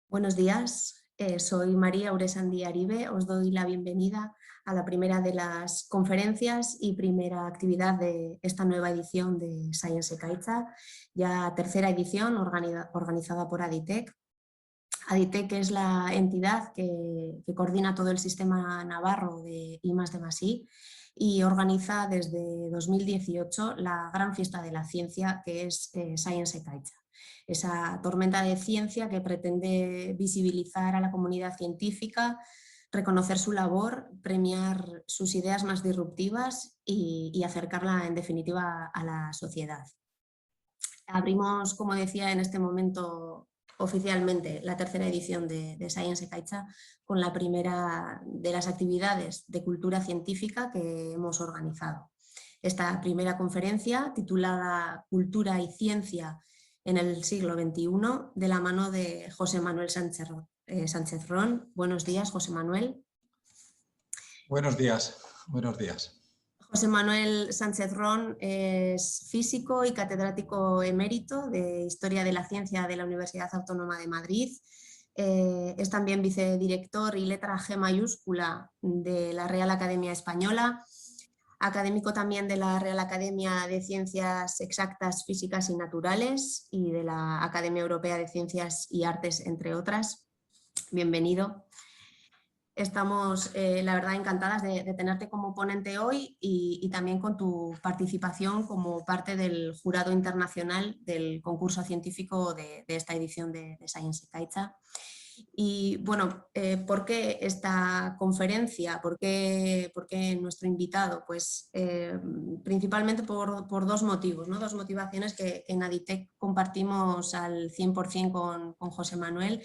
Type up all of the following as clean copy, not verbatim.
Buenos días, soy María Uresandi Aribe, os doy la bienvenida a la primera de las conferencias y primera actividad de esta nueva edición de Science Ecaitza, ya tercera edición organizada por Aditec. Aditec es la entidad que coordina todo el sistema navarro de I+D+I y organiza desde 2018 la gran fiesta de la ciencia que es Science Ecaitza. Esa tormenta de ciencia que pretende visibilizar a la comunidad científica, reconocer su labor, premiar sus ideas más disruptivas y acercarla en definitiva a la sociedad. Abrimos, como decía, en este momento oficialmente la tercera edición de Science Ecaitza con la primera de las actividades de cultura científica que hemos organizado. Esta primera conferencia, titulada Cultura y Ciencia en el siglo XXI, de la mano de José Manuel Sánchez Ron. Buenos días, José Manuel. Buenos días, buenos días. José Manuel Sánchez Ron es físico y catedrático emérito de Historia de la Ciencia de la Universidad Autónoma de Madrid. Es también vicedirector y letra G mayúscula de la Real Academia Española, académico también de la Real Academia de Ciencias Exactas, Físicas y Naturales y de la Academia Europea de Ciencias y Artes, entre otras. Bienvenido. Estamos, la verdad, encantadas de tenerte como ponente hoy y también con tu participación como parte del jurado internacional del concurso científico de esta edición de Science Ecaitza. Y bueno, ¿por qué esta conferencia? ¿Por qué nuestro invitado? Pues principalmente por dos motivos, ¿no? Dos motivaciones que en Aditec compartimos al 100% con José Manuel.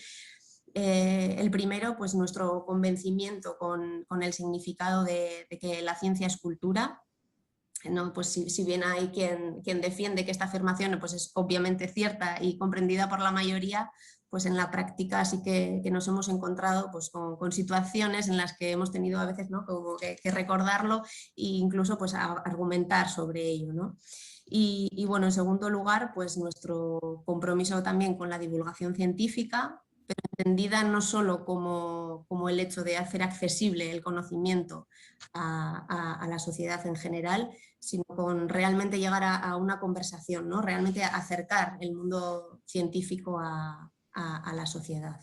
El primero, pues nuestro convencimiento con el significado de que la ciencia es cultura. No, pues si bien hay quien defiende que esta afirmación pues es obviamente cierta y comprendida por la mayoría, pues en la práctica sí que nos hemos encontrado pues con situaciones en las que hemos tenido a veces, ¿no?, como que recordarlo e incluso pues argumentar sobre ello, ¿no? Y bueno, en segundo lugar, pues nuestro compromiso también con la divulgación científica, pero entendida no solo como el hecho de hacer accesible el conocimiento a la sociedad en general, sino con realmente llegar a una conversación, ¿no? Realmente acercar el mundo científico a la sociedad.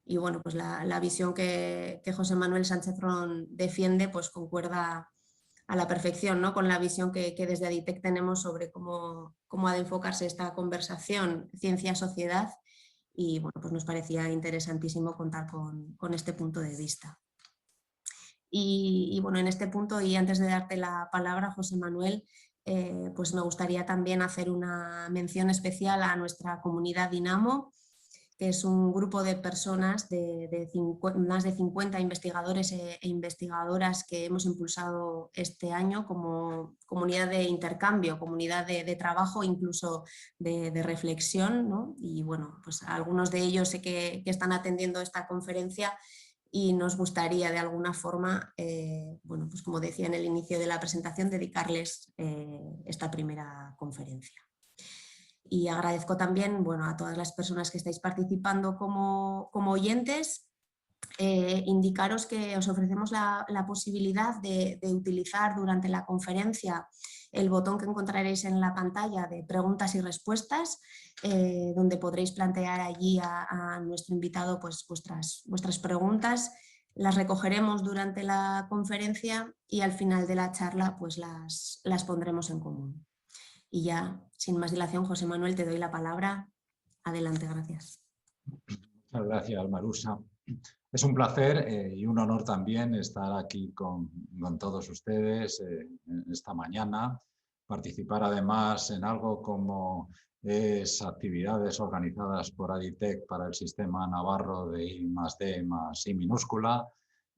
Y bueno, pues la visión que José Manuel Sánchez Ron defiende pues concuerda a la perfección, ¿no?, con la visión que desde Aditec tenemos sobre cómo ha de enfocarse esta conversación ciencia-sociedad, y bueno, pues nos parecía interesantísimo contar con este punto de vista. Y bueno, en este punto, y antes de darte la palabra, José Manuel, pues me gustaría también hacer una mención especial a nuestra comunidad Dinamo, que es un grupo de personas, más de 50 investigadores e investigadoras que hemos impulsado este año como comunidad de intercambio, comunidad de trabajo, incluso de reflexión, ¿no? Y bueno, pues algunos de ellos sé que están atendiendo esta conferencia y nos gustaría de alguna forma, bueno, pues como decía en el inicio de la presentación, dedicarles esta primera conferencia. Y agradezco también, bueno, a todas las personas que estáis participando como oyentes. Indicaros que os ofrecemos la posibilidad de utilizar durante la conferencia el botón que encontraréis en la pantalla de preguntas y respuestas, donde podréis plantear allí a nuestro invitado pues vuestras preguntas. Las recogeremos durante la conferencia y al final de la charla pues las pondremos en común. Y ya, sin más dilación, José Manuel, te doy la palabra. Adelante, gracias. Muchas gracias, Marusa. Es un placer y un honor también estar aquí con todos ustedes esta mañana, participar además en algo como es actividades organizadas por Aditec para el Sistema Navarro de I+D+I minúscula,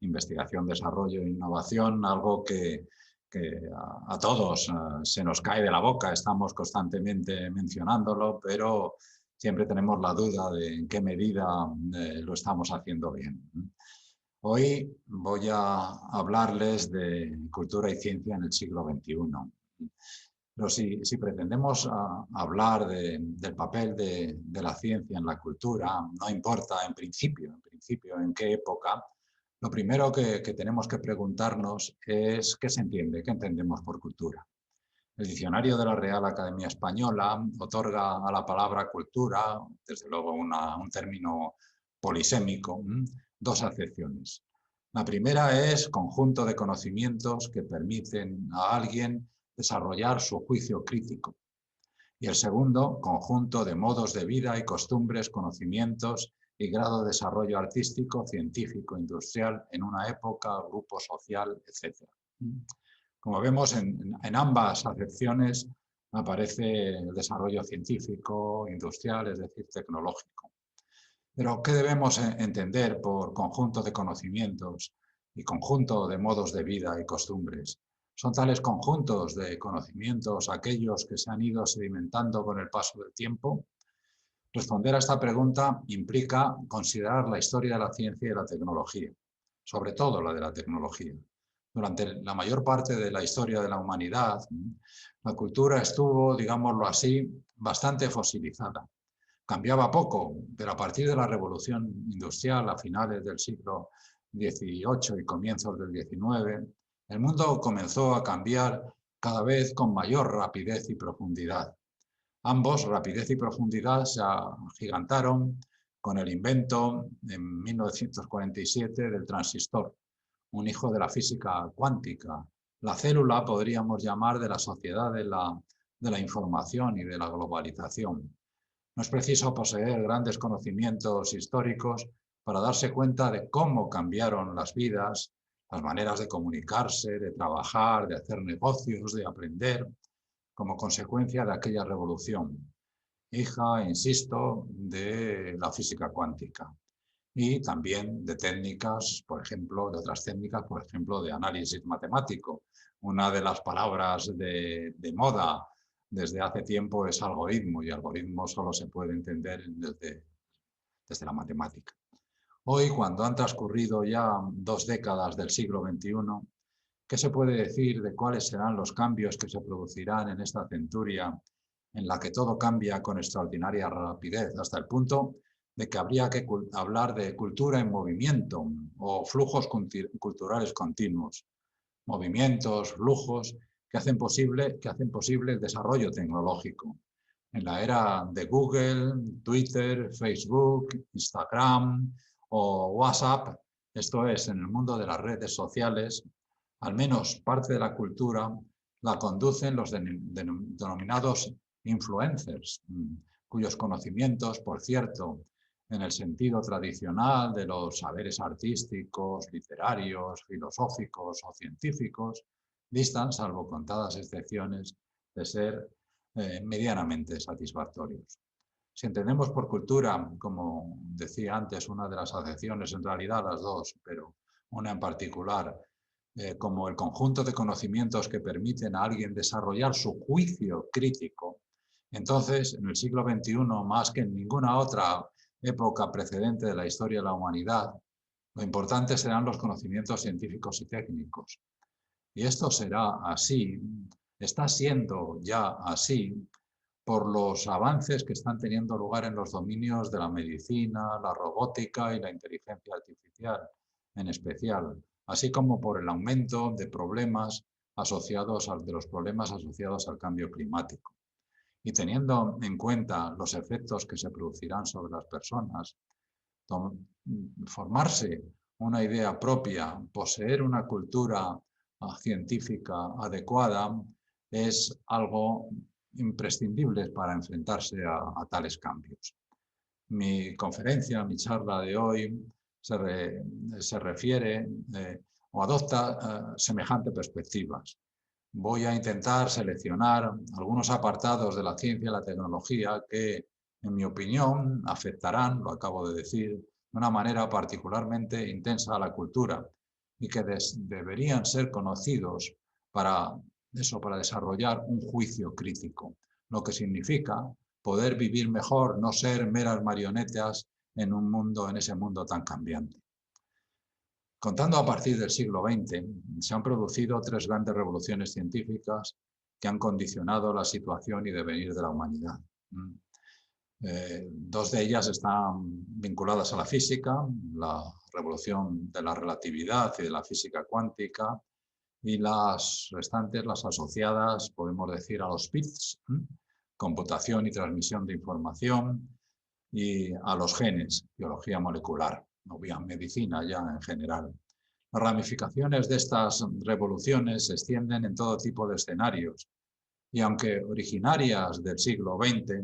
investigación, desarrollo e innovación, algo que a todos se nos cae de la boca, estamos constantemente mencionándolo, pero siempre tenemos la duda de en qué medida lo estamos haciendo bien. Hoy voy a hablarles de cultura y ciencia en el siglo XXI. Pero si pretendemos hablar del papel de la ciencia en la cultura, no importa en principio en qué época, lo primero que tenemos que preguntarnos es qué se entiende, qué entendemos por cultura. El diccionario de la Real Academia Española otorga a la palabra cultura, desde luego un término polisémico, dos acepciones. La primera es conjunto de conocimientos que permiten a alguien desarrollar su juicio crítico. Y el segundo, conjunto de modos de vida y costumbres, conocimientos y grado de desarrollo artístico, científico, industrial en una época, grupo social, etc. Como vemos, en ambas acepciones aparece el desarrollo científico, industrial, es decir, tecnológico. Pero, ¿qué debemos entender por conjunto de conocimientos y conjunto de modos de vida y costumbres? ¿Son tales conjuntos de conocimientos aquellos que se han ido sedimentando con el paso del tiempo? Responder a esta pregunta implica considerar la historia de la ciencia y la tecnología, sobre todo la de la tecnología. Durante la mayor parte de la historia de la humanidad, la cultura estuvo, digámoslo así, bastante fosilizada. Cambiaba poco, pero a partir de la revolución industrial a finales del siglo XVIII y comienzos del XIX, el mundo comenzó a cambiar cada vez con mayor rapidez y profundidad. Ambos, rapidez y profundidad, se agigantaron con el invento en 1947 del transistor, un hijo de la física cuántica. La célula, podríamos llamar, de la sociedad de la información y de la globalización. No es preciso poseer grandes conocimientos históricos para darse cuenta de cómo cambiaron las vidas, las maneras de comunicarse, de trabajar, de hacer negocios, de aprender, como consecuencia de aquella revolución, hija, insisto, de la física cuántica. Y también de técnicas, por ejemplo, de otras técnicas, por ejemplo, de análisis matemático. Una de las palabras de moda desde hace tiempo es algoritmo, y algoritmo solo se puede entender desde la matemática. Hoy, cuando han transcurrido ya 2 décadas del siglo XXI, ¿qué se puede decir de cuáles serán los cambios que se producirán en esta centuria en la que todo cambia con extraordinaria rapidez, hasta el punto de que habría que hablar de cultura en movimiento o flujos culturales continuos? Movimientos, flujos que hacen posible el desarrollo tecnológico. En la era de Google, Twitter, Facebook, Instagram o WhatsApp, esto es, en el mundo de las redes sociales, al menos parte de la cultura la conducen los denominados influencers, cuyos conocimientos, por cierto, en el sentido tradicional de los saberes artísticos, literarios, filosóficos o científicos, distan, salvo contadas excepciones, de ser medianamente satisfactorios. Si entendemos por cultura, como decía antes, una de las acepciones, en realidad las dos, pero una en particular, como el conjunto de conocimientos que permiten a alguien desarrollar su juicio crítico, entonces, en el siglo XXI, más que en ninguna otra época precedente de la historia de la humanidad, lo importante serán los conocimientos científicos y técnicos. Y esto será así, está siendo ya así, por los avances que están teniendo lugar en los dominios de la medicina, la robótica y la inteligencia artificial en especial, así como por el aumento de problemas asociados de los problemas asociados al cambio climático. Y teniendo en cuenta los efectos que se producirán sobre las personas, formarse una idea propia, poseer una cultura científica adecuada, es algo imprescindible para enfrentarse a tales cambios. Mi conferencia, mi charla de hoy, se refiere o adopta semejantes perspectivas. Voy a intentar seleccionar algunos apartados de la ciencia y la tecnología que, en mi opinión, afectarán, lo acabo de decir, de una manera particularmente intensa a la cultura y que deberían ser conocidos para desarrollar un juicio crítico, lo que significa poder vivir mejor, no ser meras marionetas en ese mundo tan cambiante. Contando a partir del siglo XX, se han producido 3 grandes revoluciones científicas que han condicionado la situación y devenir de la humanidad. Dos de ellas están vinculadas a la física, la revolución de la relatividad y de la física cuántica, y las restantes, las asociadas, podemos decir, a los bits, computación y transmisión de información, y a los genes, biología molecular, o biomedicina ya en general. Las ramificaciones de estas revoluciones se extienden en todo tipo de escenarios, y aunque originarias del siglo XX,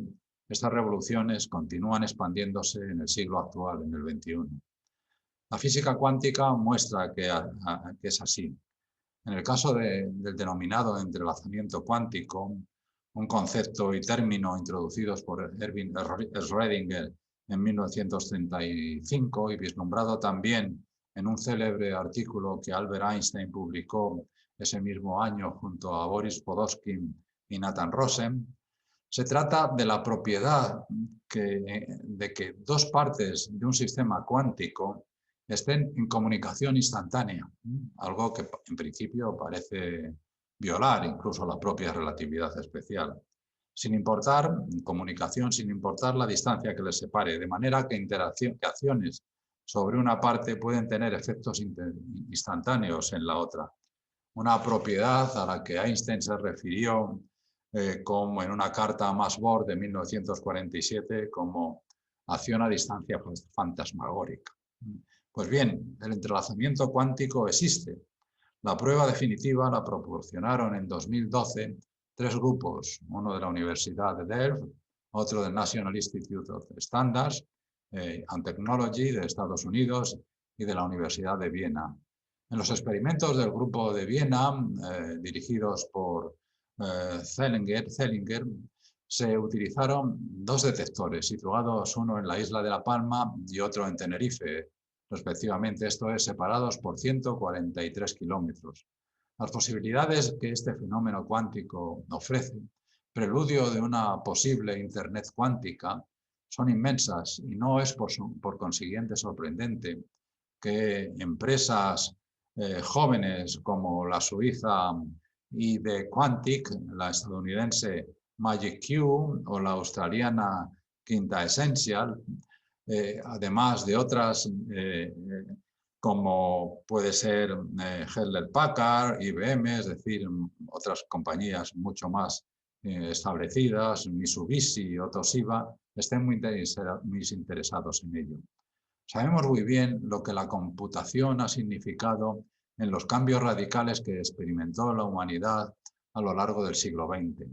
estas revoluciones continúan expandiéndose en el siglo actual, en el XXI. La física cuántica muestra que es así. En el caso del denominado entrelazamiento cuántico, un concepto y término introducidos por Erwin Schrödinger en 1935 y vislumbrado también en un célebre artículo que Albert Einstein publicó ese mismo año junto a Boris Podolsky y Nathan Rosen, se trata de la propiedad de que dos partes de un sistema cuántico estén en comunicación instantánea, algo que en principio parece violar incluso la propia relatividad especial. Sin importar comunicación, sin importar la distancia que les separe, de manera que acciones sobre una parte pueden tener efectos instantáneos en la otra. Una propiedad a la que Einstein se refirió como en una carta a Max Born de 1947 como acción a distancia fantasmagórica. Pues bien, el entrelazamiento cuántico existe. La prueba definitiva la proporcionaron en 2012 tres grupos, uno de la Universidad de Delft, otro del National Institute of Standards and Technology de Estados Unidos y de la Universidad de Viena. En los experimentos del grupo de Viena, dirigidos por Zellinger, se utilizaron dos detectores situados, uno en la isla de La Palma y otro en Tenerife, respectivamente, esto es, separados por 143 kilómetros. Las posibilidades que este fenómeno cuántico ofrece, preludio de una posible Internet cuántica, son inmensas y no es por consiguiente sorprendente que empresas jóvenes como la suiza ID Quantic, la estadounidense Magic Q o la australiana Quinta Essential, además de otras como puede ser Hewlett Packard, IBM, es decir, otras compañías mucho más establecidas, Mitsubishi o Toshiba, estén muy interesados en ello. Sabemos muy bien lo que la computación ha significado en los cambios radicales que experimentó la humanidad a lo largo del siglo XX,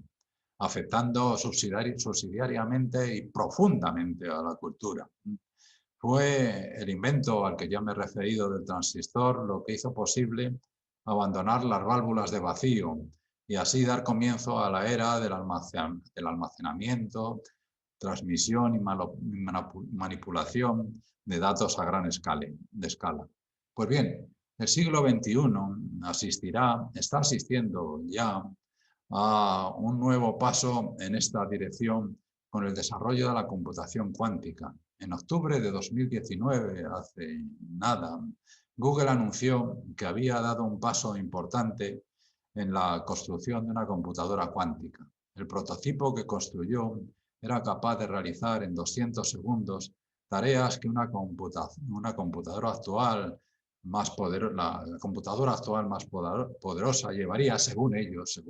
afectando subsidiariamente y profundamente a la cultura. Fue el invento al que ya me he referido del transistor lo que hizo posible abandonar las válvulas de vacío y así dar comienzo a la era del almacenamiento, transmisión y manipulación de datos a gran escala. Pues bien, el siglo XXI está asistiendo ya a un nuevo paso en esta dirección con el desarrollo de la computación cuántica. En octubre de 2019, hace nada, Google anunció que había dado un paso importante en la construcción de una computadora cuántica. El prototipo que construyó era capaz de realizar en 200 segundos tareas que la computadora actual más poderosa llevaría, según ellos,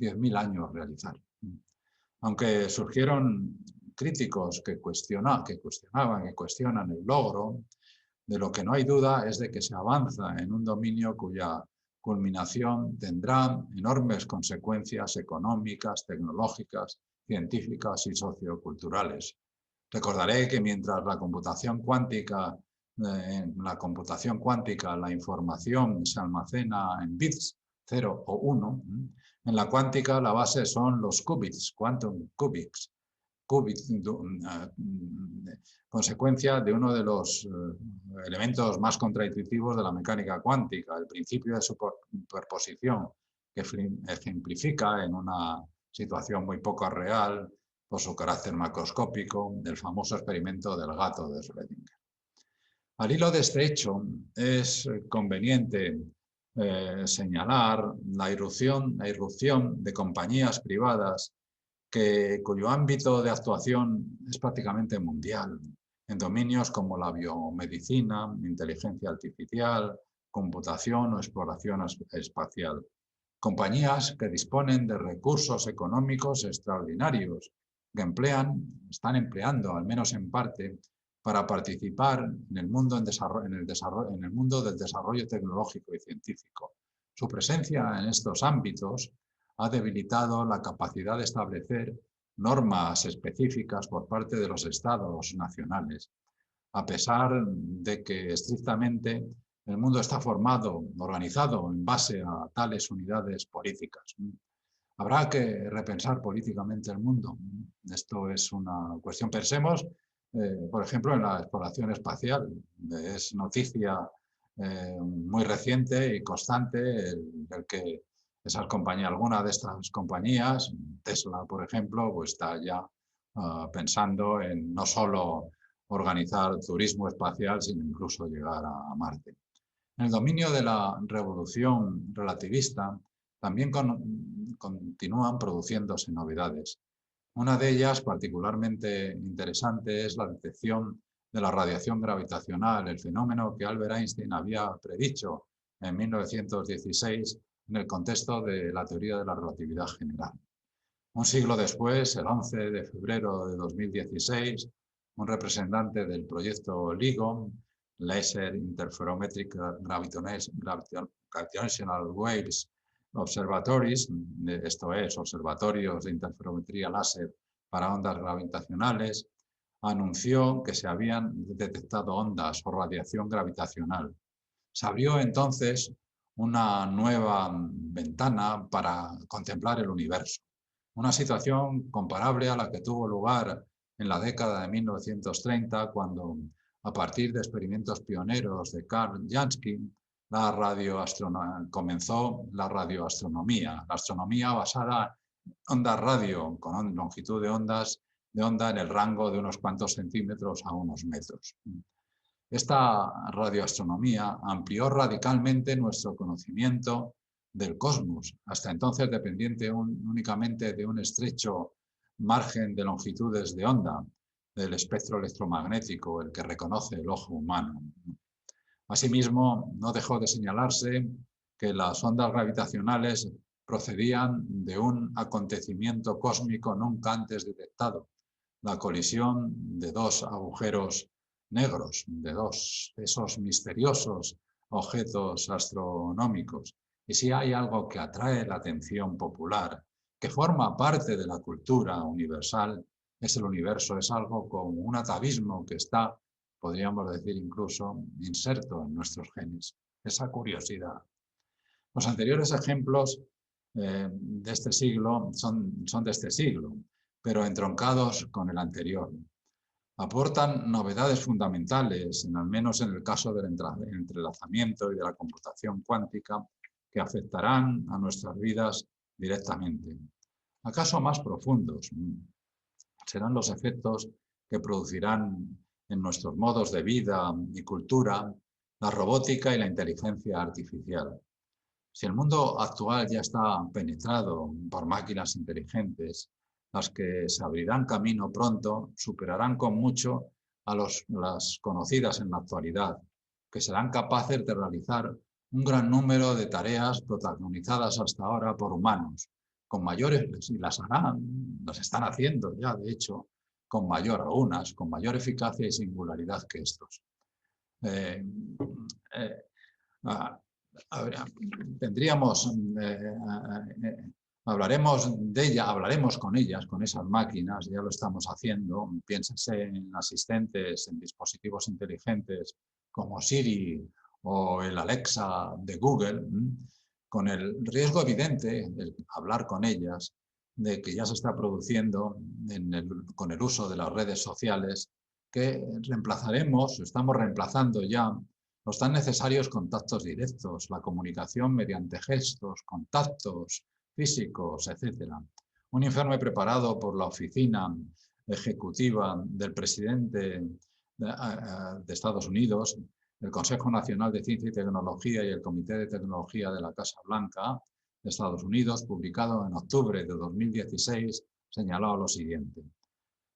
10.000 años realizar. Aunque surgieron críticos que cuestionan el logro, de lo que no hay duda es de que se avanza en un dominio cuya culminación tendrá enormes consecuencias económicas, tecnológicas, científicas y socioculturales. Recordaré que mientras en la computación cuántica la información se almacena en bits 0 o 1, en la cuántica la base son los qubits, quantum qubits, consecuencia de uno de los elementos más contraintuitivos de la mecánica cuántica, el principio de superposición, que ejemplifica en una situación muy poco real por su carácter macroscópico del famoso experimento del gato de Schrödinger. Al hilo de este hecho, es conveniente señalar la irrupción de compañías privadas cuyo ámbito de actuación es prácticamente mundial, en dominios como la biomedicina, inteligencia artificial, computación o exploración espacial. Compañías que disponen de recursos económicos extraordinarios, que están empleando, al menos en parte, para participar en el mundo, en el mundo del desarrollo tecnológico y científico. Su presencia en estos ámbitos ha debilitado la capacidad de establecer normas específicas por parte de los estados nacionales, a pesar de que estrictamente el mundo está organizado en base a tales unidades políticas. Habrá que repensar políticamente el mundo. Esto es una cuestión. Pensemos, por ejemplo, en la exploración espacial. Es noticia muy reciente y constante el que alguna de estas compañías, Tesla, por ejemplo, pues está ya pensando en no solo organizar turismo espacial, sino incluso llegar a Marte. En el dominio de la revolución relativista también continúan produciéndose novedades. Una de ellas, particularmente interesante, es la detección de la radiación gravitacional, el fenómeno que Albert Einstein había predicho en 1916 en el contexto de la teoría de la relatividad general. Un siglo después, el 11 de febrero de 2016, un representante del proyecto LIGO, Laser Interferometric Gravitational Waves Observatories, esto es, observatorios de interferometría láser para ondas gravitacionales, anunció que se habían detectado ondas o radiación gravitacional. Se abrió entonces una nueva ventana para contemplar el universo. Una situación comparable a la que tuvo lugar en la década de 1930, cuando, a partir de experimentos pioneros de Karl Jansky, comenzó la radioastronomía, la astronomía basada en ondas radio, con longitud de onda en el rango de unos cuantos centímetros a unos metros. Esta radioastronomía amplió radicalmente nuestro conocimiento del cosmos, hasta entonces dependiente únicamente de un estrecho margen de longitudes de onda del espectro electromagnético, el que reconoce el ojo humano. Asimismo, no dejó de señalarse que las ondas gravitacionales procedían de un acontecimiento cósmico nunca antes detectado, la colisión de dos agujeros negros, de esos misteriosos objetos astronómicos. Y si hay algo que atrae la atención popular, que forma parte de la cultura universal, es el universo, es algo como un atavismo que está, podríamos decir incluso, inserto en nuestros genes, esa curiosidad. Los anteriores ejemplos de este siglo son de este siglo, pero entroncados con el anterior. Aportan novedades fundamentales, al menos en el caso del entrelazamiento y de la computación cuántica, que afectarán a nuestras vidas directamente. ¿Acaso más profundos? Serán los efectos que producirán en nuestros modos de vida y cultura la robótica y la inteligencia artificial. Si el mundo actual ya está penetrado por máquinas inteligentes, las que se abrirán camino pronto superarán con mucho a las conocidas en la actualidad, que serán capaces de realizar un gran número de tareas protagonizadas hasta ahora por humanos, con mayores, y las están haciendo ya, de hecho, con mayor eficacia y singularidad que estos. Hablaremos con ellas, con esas máquinas, ya lo estamos haciendo. Piénsense en asistentes, en dispositivos inteligentes como Siri o el Alexa de Google, con el riesgo evidente de hablar con ellas, de que ya se está produciendo con el uso de las redes sociales, que estamos reemplazando ya los tan necesarios contactos directos, la comunicación mediante gestos, contactos físicos, etc. Un informe preparado por la oficina ejecutiva del presidente de Estados Unidos El Consejo Nacional de Ciencia y Tecnología y el Comité de Tecnología de la Casa Blanca de Estados Unidos, publicado en octubre de 2016, señalaba lo siguiente.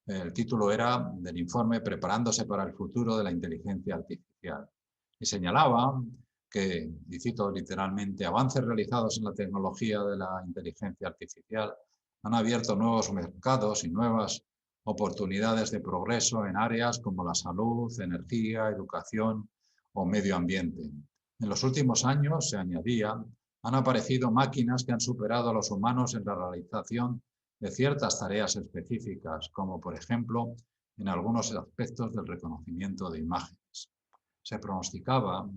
El título era del informe Preparándose para el futuro de la inteligencia artificial. Y señalaba que, y cito literalmente, avances realizados en la tecnología de la inteligencia artificial han abierto nuevos mercados y nuevas oportunidades de progreso en áreas como la salud, energía, educación o medio ambiente. En los últimos años, se añadía, han aparecido máquinas que han superado a los humanos en la realización de ciertas tareas específicas, como por ejemplo en algunos aspectos del reconocimiento de imágenes. Se pronosticaba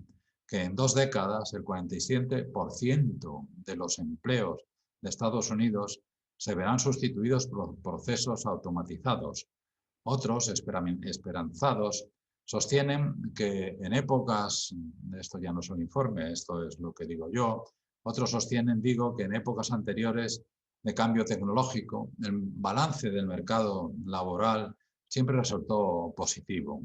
que en 2 décadas el 47% de los empleos de Estados Unidos se verán sustituidos por procesos automatizados. Otros, esperanzados, sostienen que en épocas, esto ya no es un informe, esto es lo que digo yo, otros sostienen, que en épocas anteriores de cambio tecnológico, el balance del mercado laboral siempre resultó positivo.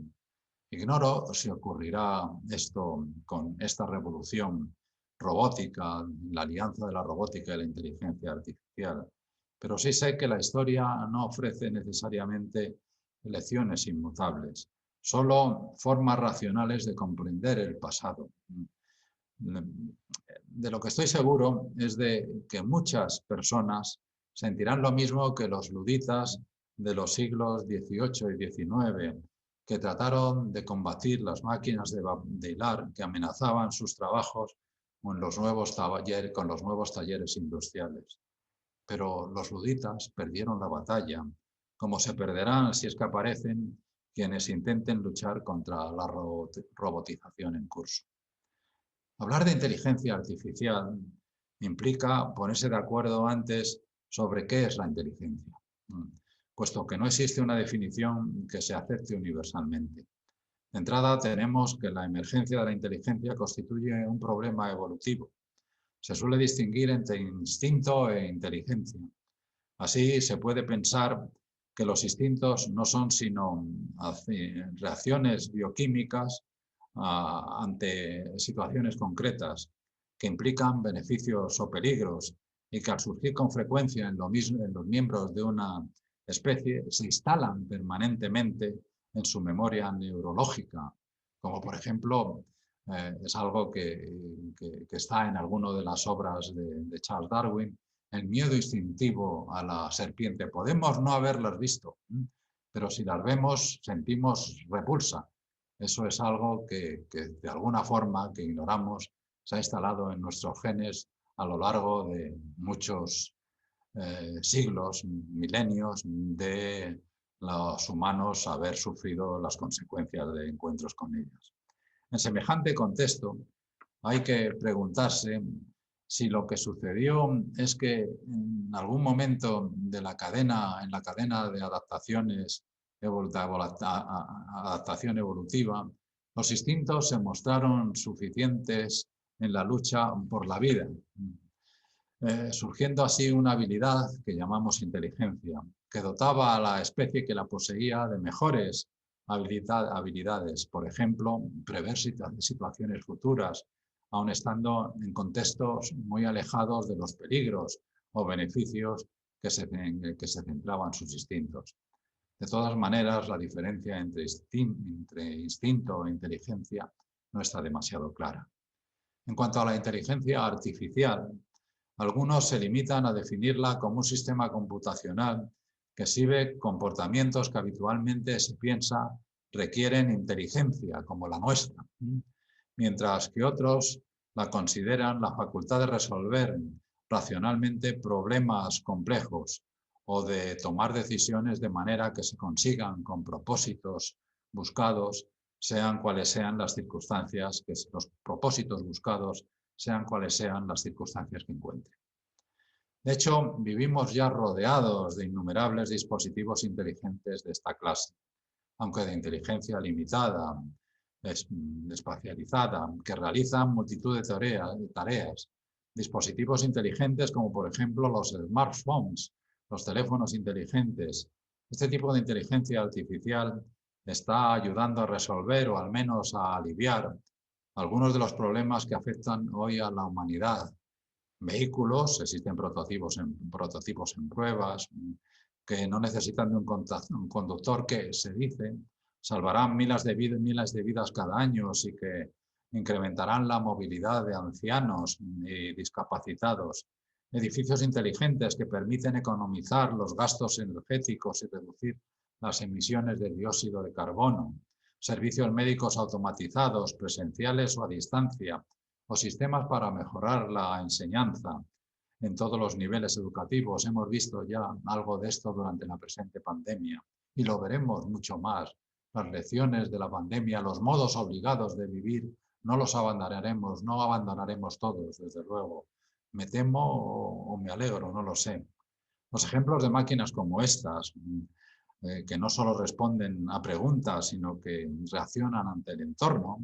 Ignoro si ocurrirá esto con esta revolución robótica, la alianza de la robótica y la inteligencia artificial, pero sí sé que la historia no ofrece necesariamente lecciones inmutables, solo formas racionales de comprender el pasado. De lo que estoy seguro es de que muchas personas sentirán lo mismo que los luditas de los siglos XVIII y XIX, que trataron de combatir las máquinas de hilar que amenazaban sus trabajos con los nuevos talleres industriales. Pero los luditas perdieron la batalla, como se perderán si es que aparecen quienes intenten luchar contra la robotización en curso. Hablar de inteligencia artificial implica ponerse de acuerdo antes sobre qué es la inteligencia, puesto que no existe una definición que se acepte universalmente. De entrada, tenemos que la emergencia de la inteligencia constituye un problema evolutivo. Se suele distinguir entre instinto e inteligencia. Así, se puede pensar que los instintos no son sino reacciones bioquímicas ante situaciones concretas que implican beneficios o peligros y que al surgir con frecuencia en los miembros de una especie se instalan permanentemente en su memoria neurológica, como por ejemplo es algo que está en alguna de las obras de Charles Darwin, el miedo instintivo a la serpiente. Podemos no haberlas visto, pero si las vemos sentimos repulsa. Eso es algo que de alguna forma que ignoramos se ha instalado en nuestros genes a lo largo de muchos siglos, milenios de los humanos haber sufrido las consecuencias de encuentros con ellas. En semejante contexto, hay que preguntarse si lo que sucedió es que en algún momento en la cadena de adaptación evolutiva, los instintos se mostraron suficientes en la lucha por la vida, surgiendo así una habilidad que llamamos inteligencia, que dotaba a la especie que la poseía de mejores habilidades, por ejemplo, prever situaciones futuras, aun estando en contextos muy alejados de los peligros o beneficios que se centraban sus instintos. De todas maneras, la diferencia entre instinto e inteligencia no está demasiado clara. En cuanto a la inteligencia artificial, algunos se limitan a definirla como un sistema computacional que exhibe comportamientos que habitualmente se piensa requieren inteligencia, como la nuestra, mientras que otros la consideran la facultad de resolver racionalmente problemas complejos o de tomar decisiones de manera que se consigan con propósitos buscados, sean cuales sean las circunstancias, que los propósitos buscados sean cuales sean las circunstancias que encuentren. De hecho, vivimos ya rodeados de innumerables dispositivos inteligentes de esta clase, aunque de inteligencia limitada, espacializada, que realizan multitud de tareas. Dispositivos inteligentes como por ejemplo los smartphones, los teléfonos inteligentes. Este tipo de inteligencia artificial está ayudando a resolver o al menos a aliviar algunos de los problemas que afectan hoy a la humanidad. Vehículos, existen prototipos en pruebas, que no necesitan de un conductor que, se dice, salvarán miles de vidas cada año y que incrementarán la movilidad de ancianos y discapacitados. Edificios inteligentes que permiten economizar los gastos energéticos y reducir las emisiones de dióxido de carbono. Servicios médicos automatizados, presenciales o a distancia, o sistemas para mejorar la enseñanza en todos los niveles educativos. Hemos visto ya algo de esto durante la presente pandemia y lo veremos mucho más. Las lecciones de la pandemia, los modos obligados de vivir, no los abandonaremos, no abandonaremos todos, desde luego. Me temo o me alegro, no lo sé. Los ejemplos de máquinas como estas, que no solo responden a preguntas, sino que reaccionarán ante el entorno,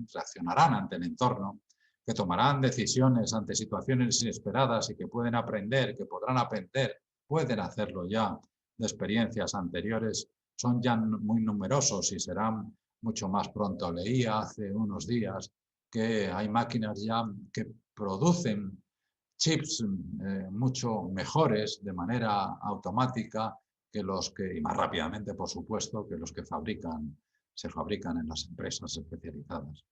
que tomarán decisiones ante situaciones inesperadas y que pueden aprender, que podrán aprender, pueden hacerlo ya de experiencias anteriores, son ya muy numerosos y serán mucho más pronto. Leía hace unos días que hay máquinas ya que producen chips mucho mejores de manera automática que los que, y más rápidamente, por supuesto, que los que se fabrican en las empresas especializadas.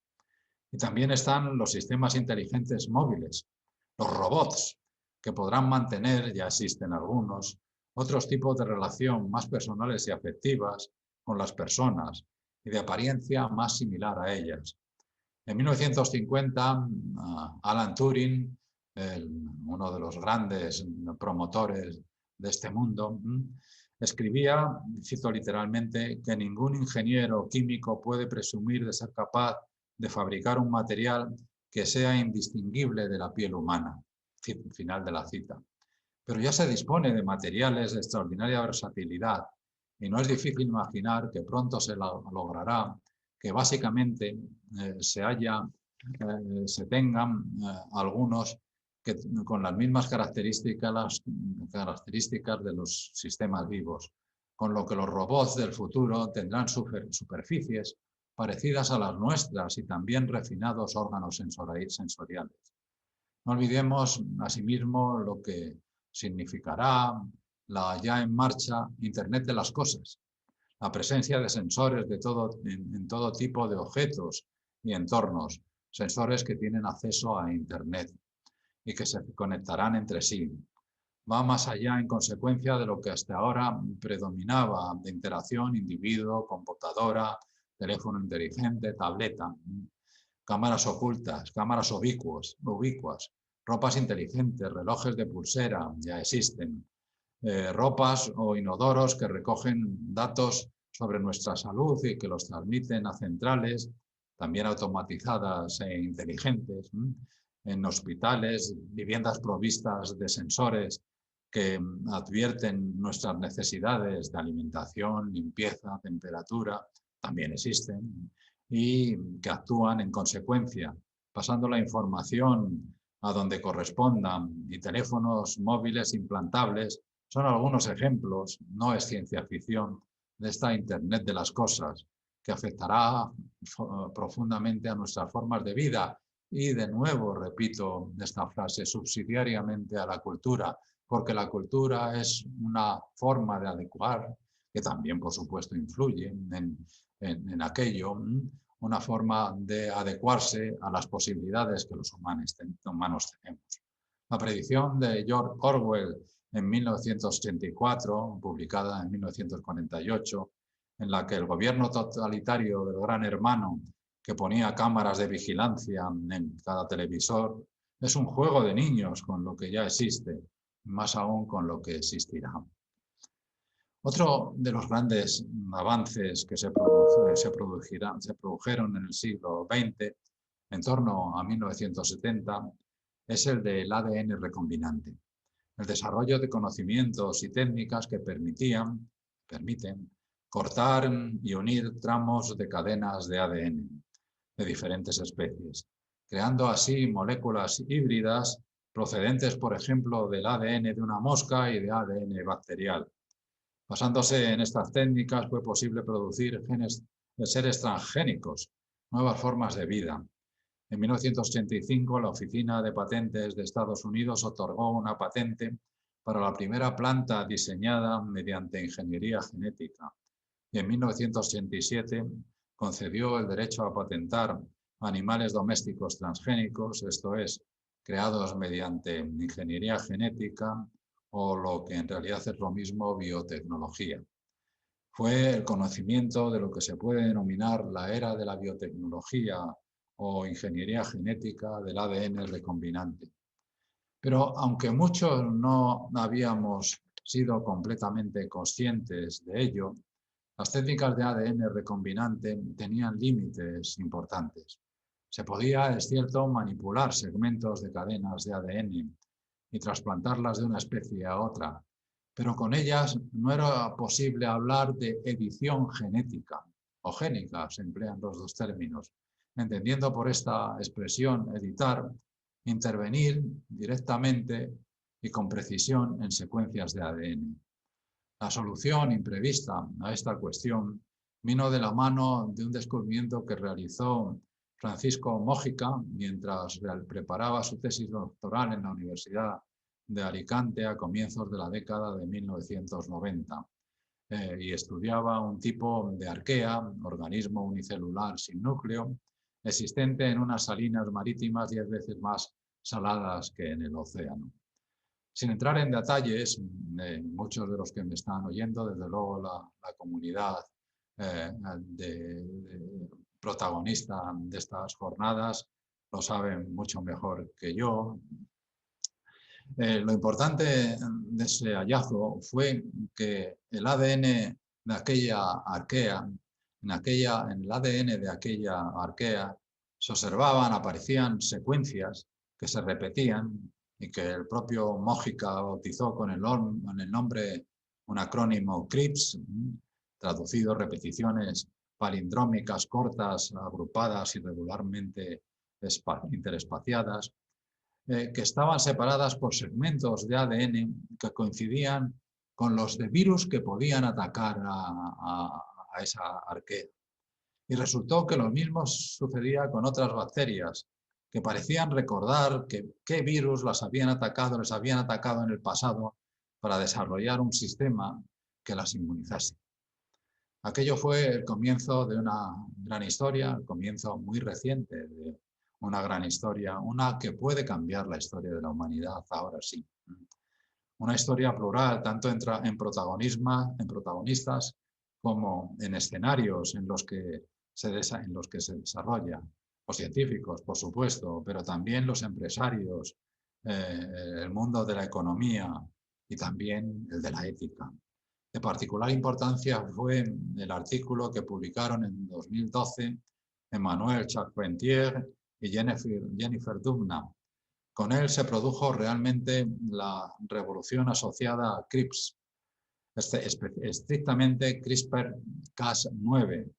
Y también están los sistemas inteligentes móviles, los robots, que podrán mantener, ya existen algunos, otros tipos de relación más personales y afectivas con las personas y de apariencia más similar a ellas. En 1950, Alan Turing, uno de los grandes promotores de este mundo, escribía, cito literalmente, que ningún ingeniero químico puede presumir de ser capaz de fabricar un material que sea indistinguible de la piel humana. Final de la cita. Pero ya se dispone de materiales de extraordinaria versatilidad y no es difícil imaginar que pronto se logrará que básicamente se tengan algunos que, con las mismas características de los sistemas vivos, con lo que los robots del futuro tendrán superficies parecidas a las nuestras y también refinados órganos sensoriales. No olvidemos, asimismo, lo que significará la ya en marcha Internet de las cosas, la presencia de sensores en todo tipo de objetos y entornos, sensores que tienen acceso a Internet y que se conectarán entre sí. Va más allá, en consecuencia, de lo que hasta ahora predominaba de interacción individuo, computadora, teléfono inteligente, tableta, cámaras ocultas, cámaras ubicuas, ropas inteligentes, relojes de pulsera, ya existen, ropas o inodoros que recogen datos sobre nuestra salud y que los transmiten a centrales, también automatizadas e inteligentes, en hospitales, viviendas provistas de sensores que advierten nuestras necesidades de alimentación, limpieza, temperatura, también existen, y que actúan en consecuencia, pasando la información a donde correspondan, y teléfonos móviles implantables son algunos ejemplos, no es ciencia ficción, de esta Internet de las cosas, que afectará profundamente a nuestras formas de vida y, de nuevo, repito esta frase, subsidiariamente a la cultura, porque la cultura es una forma de adecuar, que también, por supuesto, influye en aquello, una forma de adecuarse a las posibilidades que los humanos tenemos. La predicción de George Orwell en 1984, publicada en 1948, en la que el gobierno totalitario del Gran Hermano, que ponía cámaras de vigilancia en cada televisor, es un juego de niños con lo que ya existe, más aún con lo que existirá. Otro de los grandes avances que se produjeron en el siglo XX, en torno a 1970, es el del ADN recombinante. El desarrollo de conocimientos y técnicas que permiten cortar y unir tramos de cadenas de ADN de diferentes especies, creando así moléculas híbridas procedentes, por ejemplo, del ADN de una mosca y de ADN bacterial. Basándose en estas técnicas fue posible producir genes de seres transgénicos, nuevas formas de vida, En 1985, la Oficina de Patentes de Estados Unidos otorgó una patente para la primera planta diseñada mediante ingeniería genética. Y en 1987 concedió el derecho a patentar animales domésticos transgénicos, esto es, creados mediante ingeniería genética o lo que en realidad es lo mismo, biotecnología. Fue el conocimiento de lo que se puede denominar la era de la biotecnología o ingeniería genética del ADN recombinante. Pero aunque muchos no habíamos sido completamente conscientes de ello, las técnicas de ADN recombinante tenían límites importantes. Se podía, es cierto, manipular segmentos de cadenas de ADN y trasplantarlas de una especie a otra, pero con ellas no era posible hablar de edición genética o génica, se emplean los dos términos, entendiendo por esta expresión editar, intervenir directamente y con precisión en secuencias de ADN. La solución imprevista a esta cuestión vino de la mano de un descubrimiento que realizó Francisco Mójica mientras preparaba su tesis doctoral en la Universidad de Alicante a comienzos de la década de 1990 y estudiaba un tipo de arquea, organismo unicelular sin núcleo, existente en unas salinas marítimas 10 veces más saladas que en el océano. Sin entrar en detalles, muchos de los que me están oyendo, desde luego la comunidad protagonista de estas jornadas, lo saben mucho mejor que yo. Lo importante de ese hallazgo fue que el ADN de aquella arquea, en el ADN de aquella arquea, se observaban, aparecían secuencias que se repetían y que el propio Mójica bautizó con el nombre, un acrónimo CRIPS, traducido repeticiones palindrómicas cortas, agrupadas irregularmente interespaciadas, que estaban separadas por segmentos de ADN que coincidían con los de virus que podían atacar a esa arquea. Y resultó que lo mismo sucedía con otras bacterias, que parecían recordar qué virus les habían atacado en el pasado para desarrollar un sistema que las inmunizase. Aquello fue el comienzo de una gran historia, el comienzo muy reciente de una gran historia, una que puede cambiar la historia de la humanidad, ahora sí. Una historia plural, tanto en protagonistas como en escenarios en los que se desarrolla. Los científicos, por supuesto, pero también los empresarios, el mundo de la economía y también el de la ética. De particular importancia fue el artículo que publicaron en 2012 Emmanuel Charpentier y Jennifer Doudna. Con él se produjo realmente la revolución asociada a CRISPR, estrictamente CRISPR-Cas9.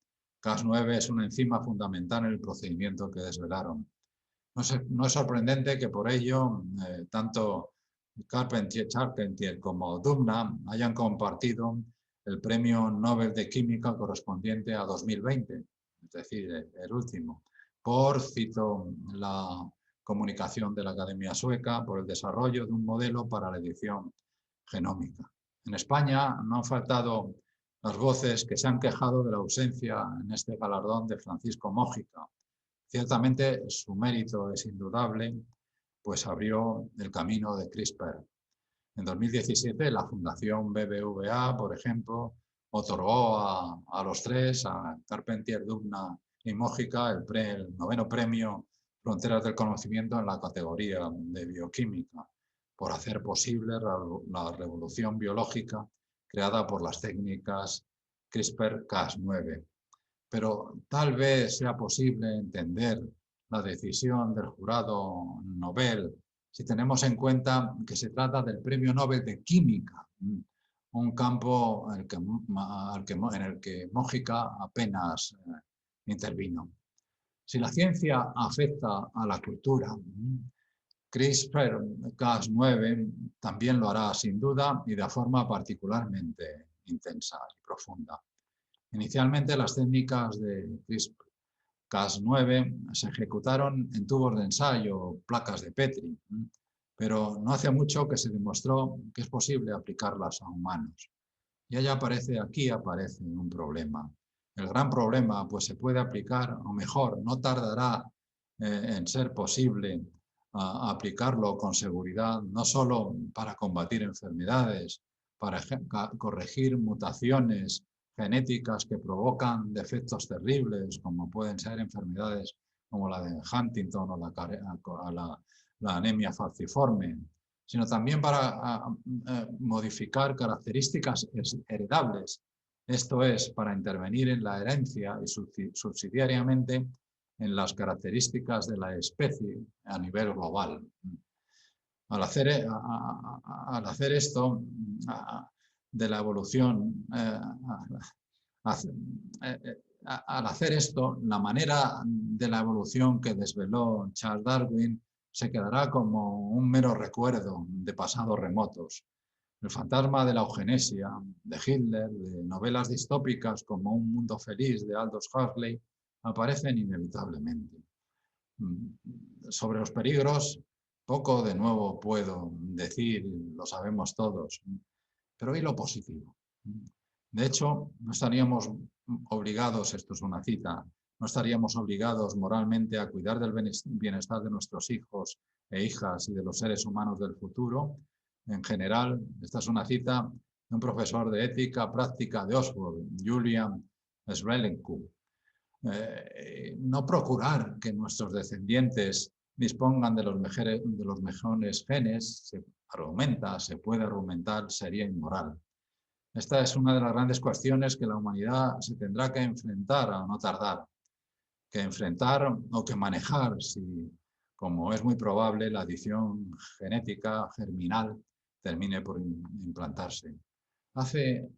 Cas9 es una enzima fundamental en el procedimiento que desvelaron. No es sorprendente que por ello tanto Charpentier como Doudna hayan compartido el Premio Nobel de Química correspondiente a 2020, es decir, el último, por, cito la comunicación de la Academia Sueca, por el desarrollo de un modelo para la edición genómica. En España no han faltado las voces que se han quejado de la ausencia en este galardón de Francisco Mójica. Ciertamente su mérito es indudable, pues abrió el camino de CRISPR. En 2017 la Fundación BBVA, por ejemplo, otorgó a los tres, a Charpentier, Doudna y Mójica, el 9º premio Fronteras del Conocimiento en la categoría de bioquímica, por hacer posible la revolución biológica creada por las técnicas CRISPR-Cas9. Pero tal vez sea posible entender la decisión del jurado Nobel si tenemos en cuenta que se trata del Premio Nobel de Química, un campo en el que Mójica apenas intervino. Si la ciencia afecta a la cultura, CRISPR-Cas9 también lo hará sin duda y de forma particularmente intensa y profunda. Inicialmente las técnicas de CRISPR Cas9 se ejecutaron en tubos de ensayo, placas de Petri, pero no hace mucho que se demostró que es posible aplicarlas a humanos. Y aquí aparece un problema. El gran problema, pues se puede aplicar, o mejor, no tardará en ser posible aplicarlo con seguridad, no solo para combatir enfermedades, para corregir mutaciones genéticas que provocan defectos terribles, como pueden ser enfermedades como la de Huntington o la anemia falciforme, sino también para modificar características heredables. Esto es, para intervenir en la herencia y subsidiariamente en las características de la especie a nivel global. Al hacer esto de la evolución, al hacer esto, la manera de la evolución que desveló Charles Darwin se quedará como un mero recuerdo de pasados remotos. El fantasma de la eugenesia, de Hitler, de novelas distópicas como Un mundo feliz de Aldous Huxley, aparecen inevitablemente. Sobre los peligros, poco de nuevo puedo decir, lo sabemos todos, pero ¿y lo positivo? De hecho, no estaríamos obligados, esto es una cita, no estaríamos obligados moralmente a cuidar del bienestar de nuestros hijos e hijas y de los seres humanos del futuro. En general, esta es una cita de un profesor de ética práctica de Oxford, Julian Srelenko. No procurar que nuestros descendientes dispongan de los mejores genes, se puede argumentar, sería inmoral. Esta es una de las grandes cuestiones que la humanidad se tendrá que enfrentar a no tardar, que enfrentar o que manejar si, como es muy probable, la adición genética germinal termine por implantarse. Hace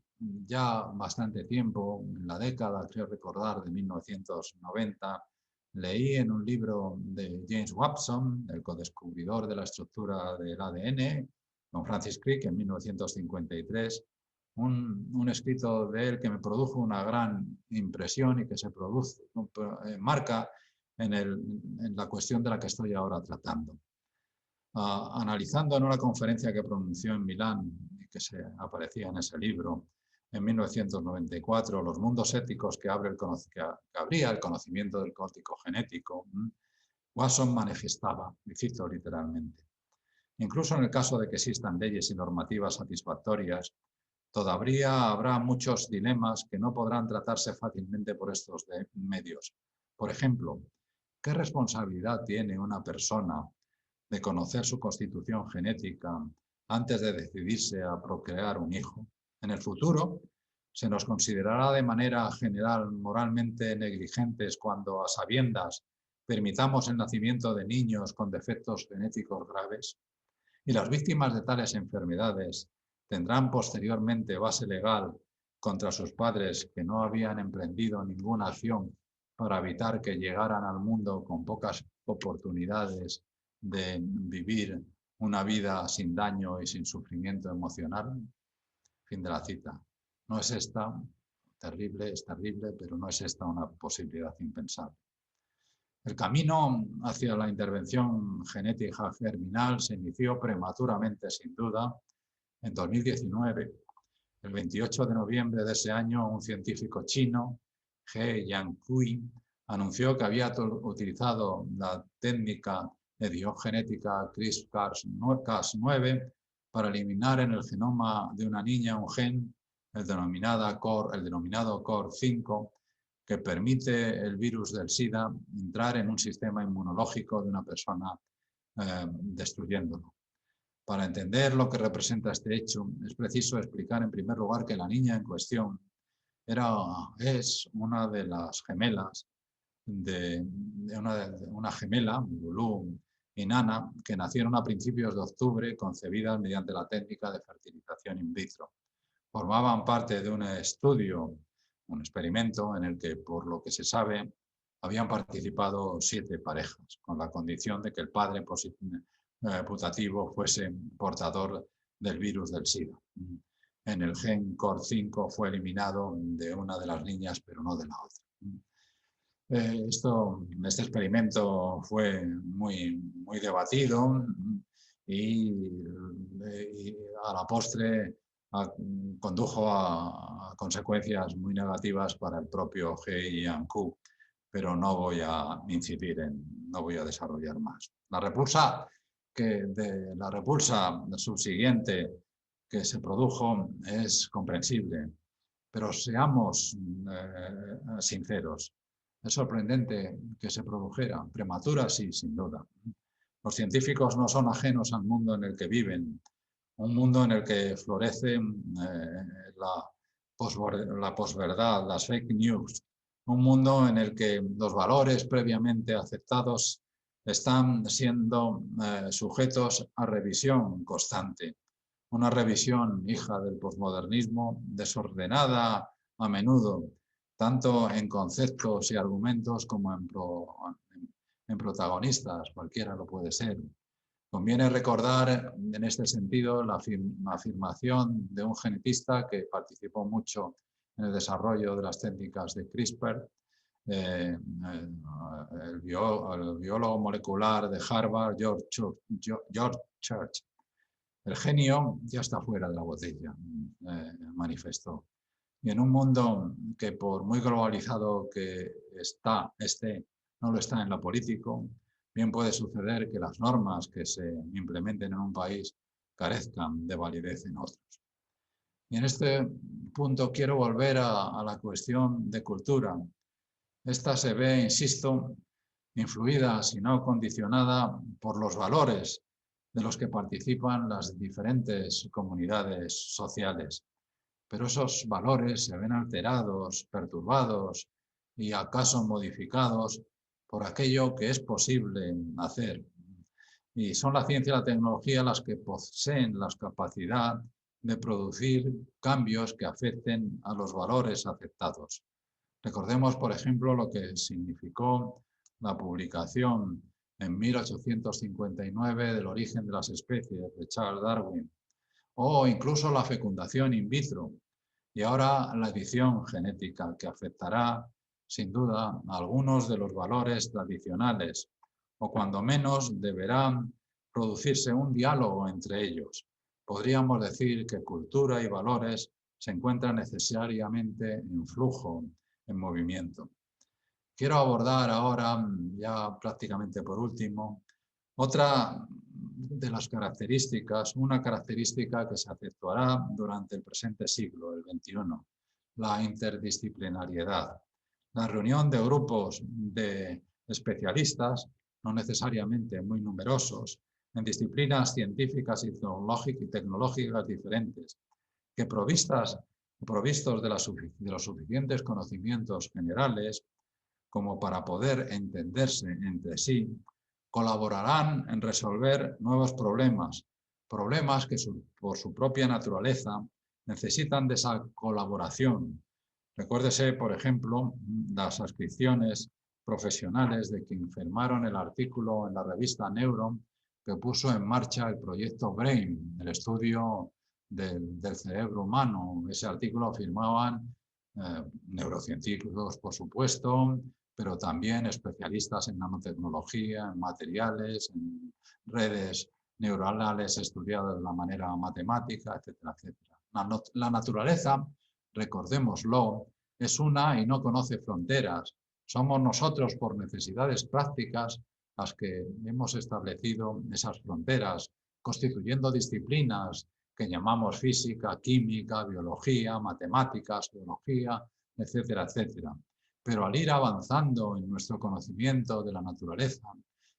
ya bastante tiempo, en la década, creo recordar, de 1990, leí en un libro de James Watson, el codescubridor de la estructura del ADN, con Francis Crick, en 1953, un escrito de él que me produjo una gran impresión y que se marca en la cuestión de la que estoy ahora tratando. Analizando en una conferencia que pronunció en Milán y que aparecía en ese libro, en 1994, los mundos éticos que abría el conocimiento del código genético, Watson manifestaba, y cito literalmente: incluso en el caso de que existan leyes y normativas satisfactorias, todavía habrá muchos dilemas que no podrán tratarse fácilmente por estos medios. Por ejemplo, ¿qué responsabilidad tiene una persona de conocer su constitución genética antes de decidirse a procrear un hijo? En el futuro, se nos considerará de manera general moralmente negligentes cuando, a sabiendas, permitamos el nacimiento de niños con defectos genéticos graves. Y las víctimas de tales enfermedades tendrán posteriormente base legal contra sus padres que no habían emprendido ninguna acción para evitar que llegaran al mundo con pocas oportunidades de vivir una vida sin daño y sin sufrimiento emocional. Fin de la cita. No es esta terrible, es terrible, pero no es esta una posibilidad impensable. El camino hacia la intervención genética germinal se inició prematuramente, sin duda, en 2019. El 28 de noviembre de ese año, un científico chino, He Yankui, anunció que había utilizado la técnica edición genética CRISPR-Cas9 para eliminar en el genoma de una niña un gen, el denominado COR5, que permite el virus del SIDA entrar en un sistema inmunológico de una persona destruyéndolo. Para entender lo que representa este hecho, es preciso explicar en primer lugar que la niña en cuestión es una de las gemelas de una gemela, Lulu y Nana, que nacieron a principios de octubre, concebidas mediante la técnica de fertilización in vitro. Formaban parte de un estudio, un experimento en el que, por lo que se sabe, habían participado 7 parejas, con la condición de que el padre putativo fuese portador del virus del SIDA. En el gen COR5 fue eliminado de una de las niñas, pero no de la otra. Este experimento fue muy debatido y a la postre condujo a consecuencias muy negativas para el propio He Jiankui, pero no voy a incidir no voy a desarrollar más. La repulsa subsiguiente que se produjo es comprensible, pero seamos sinceros. Es sorprendente que se produjera, prematura sí, sin duda. Los científicos no son ajenos al mundo en el que viven, un mundo en el que florece la posverdad, las fake news, un mundo en el que los valores previamente aceptados están siendo sujetos a revisión constante. Una revisión hija del posmodernismo, desordenada a menudo, tanto en conceptos y argumentos como en protagonistas, cualquiera lo puede ser. Conviene recordar en este sentido la afirmación de un genetista que participó mucho en el desarrollo de las técnicas de CRISPR, el biólogo molecular de Harvard, George Church. El genio ya está fuera de la botella, manifestó. Y en un mundo que por muy globalizado que esté, no lo está en lo político, bien puede suceder que las normas que se implementen en un país carezcan de validez en otros. Y en este punto quiero volver a la cuestión de cultura. Esta se ve, insisto, influida, si no condicionada, por los valores de los que participan las diferentes comunidades sociales. Pero esos valores se ven alterados, perturbados y acaso modificados por aquello que es posible hacer. Y son la ciencia y la tecnología las que poseen la capacidad de producir cambios que afecten a los valores aceptados. Recordemos, por ejemplo, lo que significó la publicación en 1859 del origen de las especies de Charles Darwin, o incluso la fecundación in vitro, y ahora la edición genética, que afectará sin duda a algunos de los valores tradicionales, o cuando menos deberá producirse un diálogo entre ellos. Podríamos decir que cultura y valores se encuentran necesariamente en flujo, en movimiento. Quiero abordar ahora, ya prácticamente por último, otra de las características, una característica que se acentuará durante el presente siglo, el XXI, la interdisciplinariedad. La reunión de grupos de especialistas, no necesariamente muy numerosos, en disciplinas científicas y tecnológicas diferentes, que provistos de los suficientes conocimientos generales como para poder entenderse entre sí, colaborarán en resolver nuevos problemas que por su propia naturaleza necesitan de esa colaboración. Recuérdese, por ejemplo, las adscripciones profesionales de quien firmaron el artículo en la revista Neuron que puso en marcha el proyecto BRAIN, el estudio del cerebro humano. Ese artículo firmaban neurocientíficos, por supuesto, pero también especialistas en nanotecnología, en materiales, en redes neuronales estudiadas de la manera matemática, etcétera, etcétera. La naturaleza, recordémoslo, es una y no conoce fronteras. Somos nosotros, por necesidades prácticas, las que hemos establecido esas fronteras, constituyendo disciplinas que llamamos física, química, biología, matemáticas, geología, etcétera, etcétera. Pero al ir avanzando en nuestro conocimiento de la naturaleza,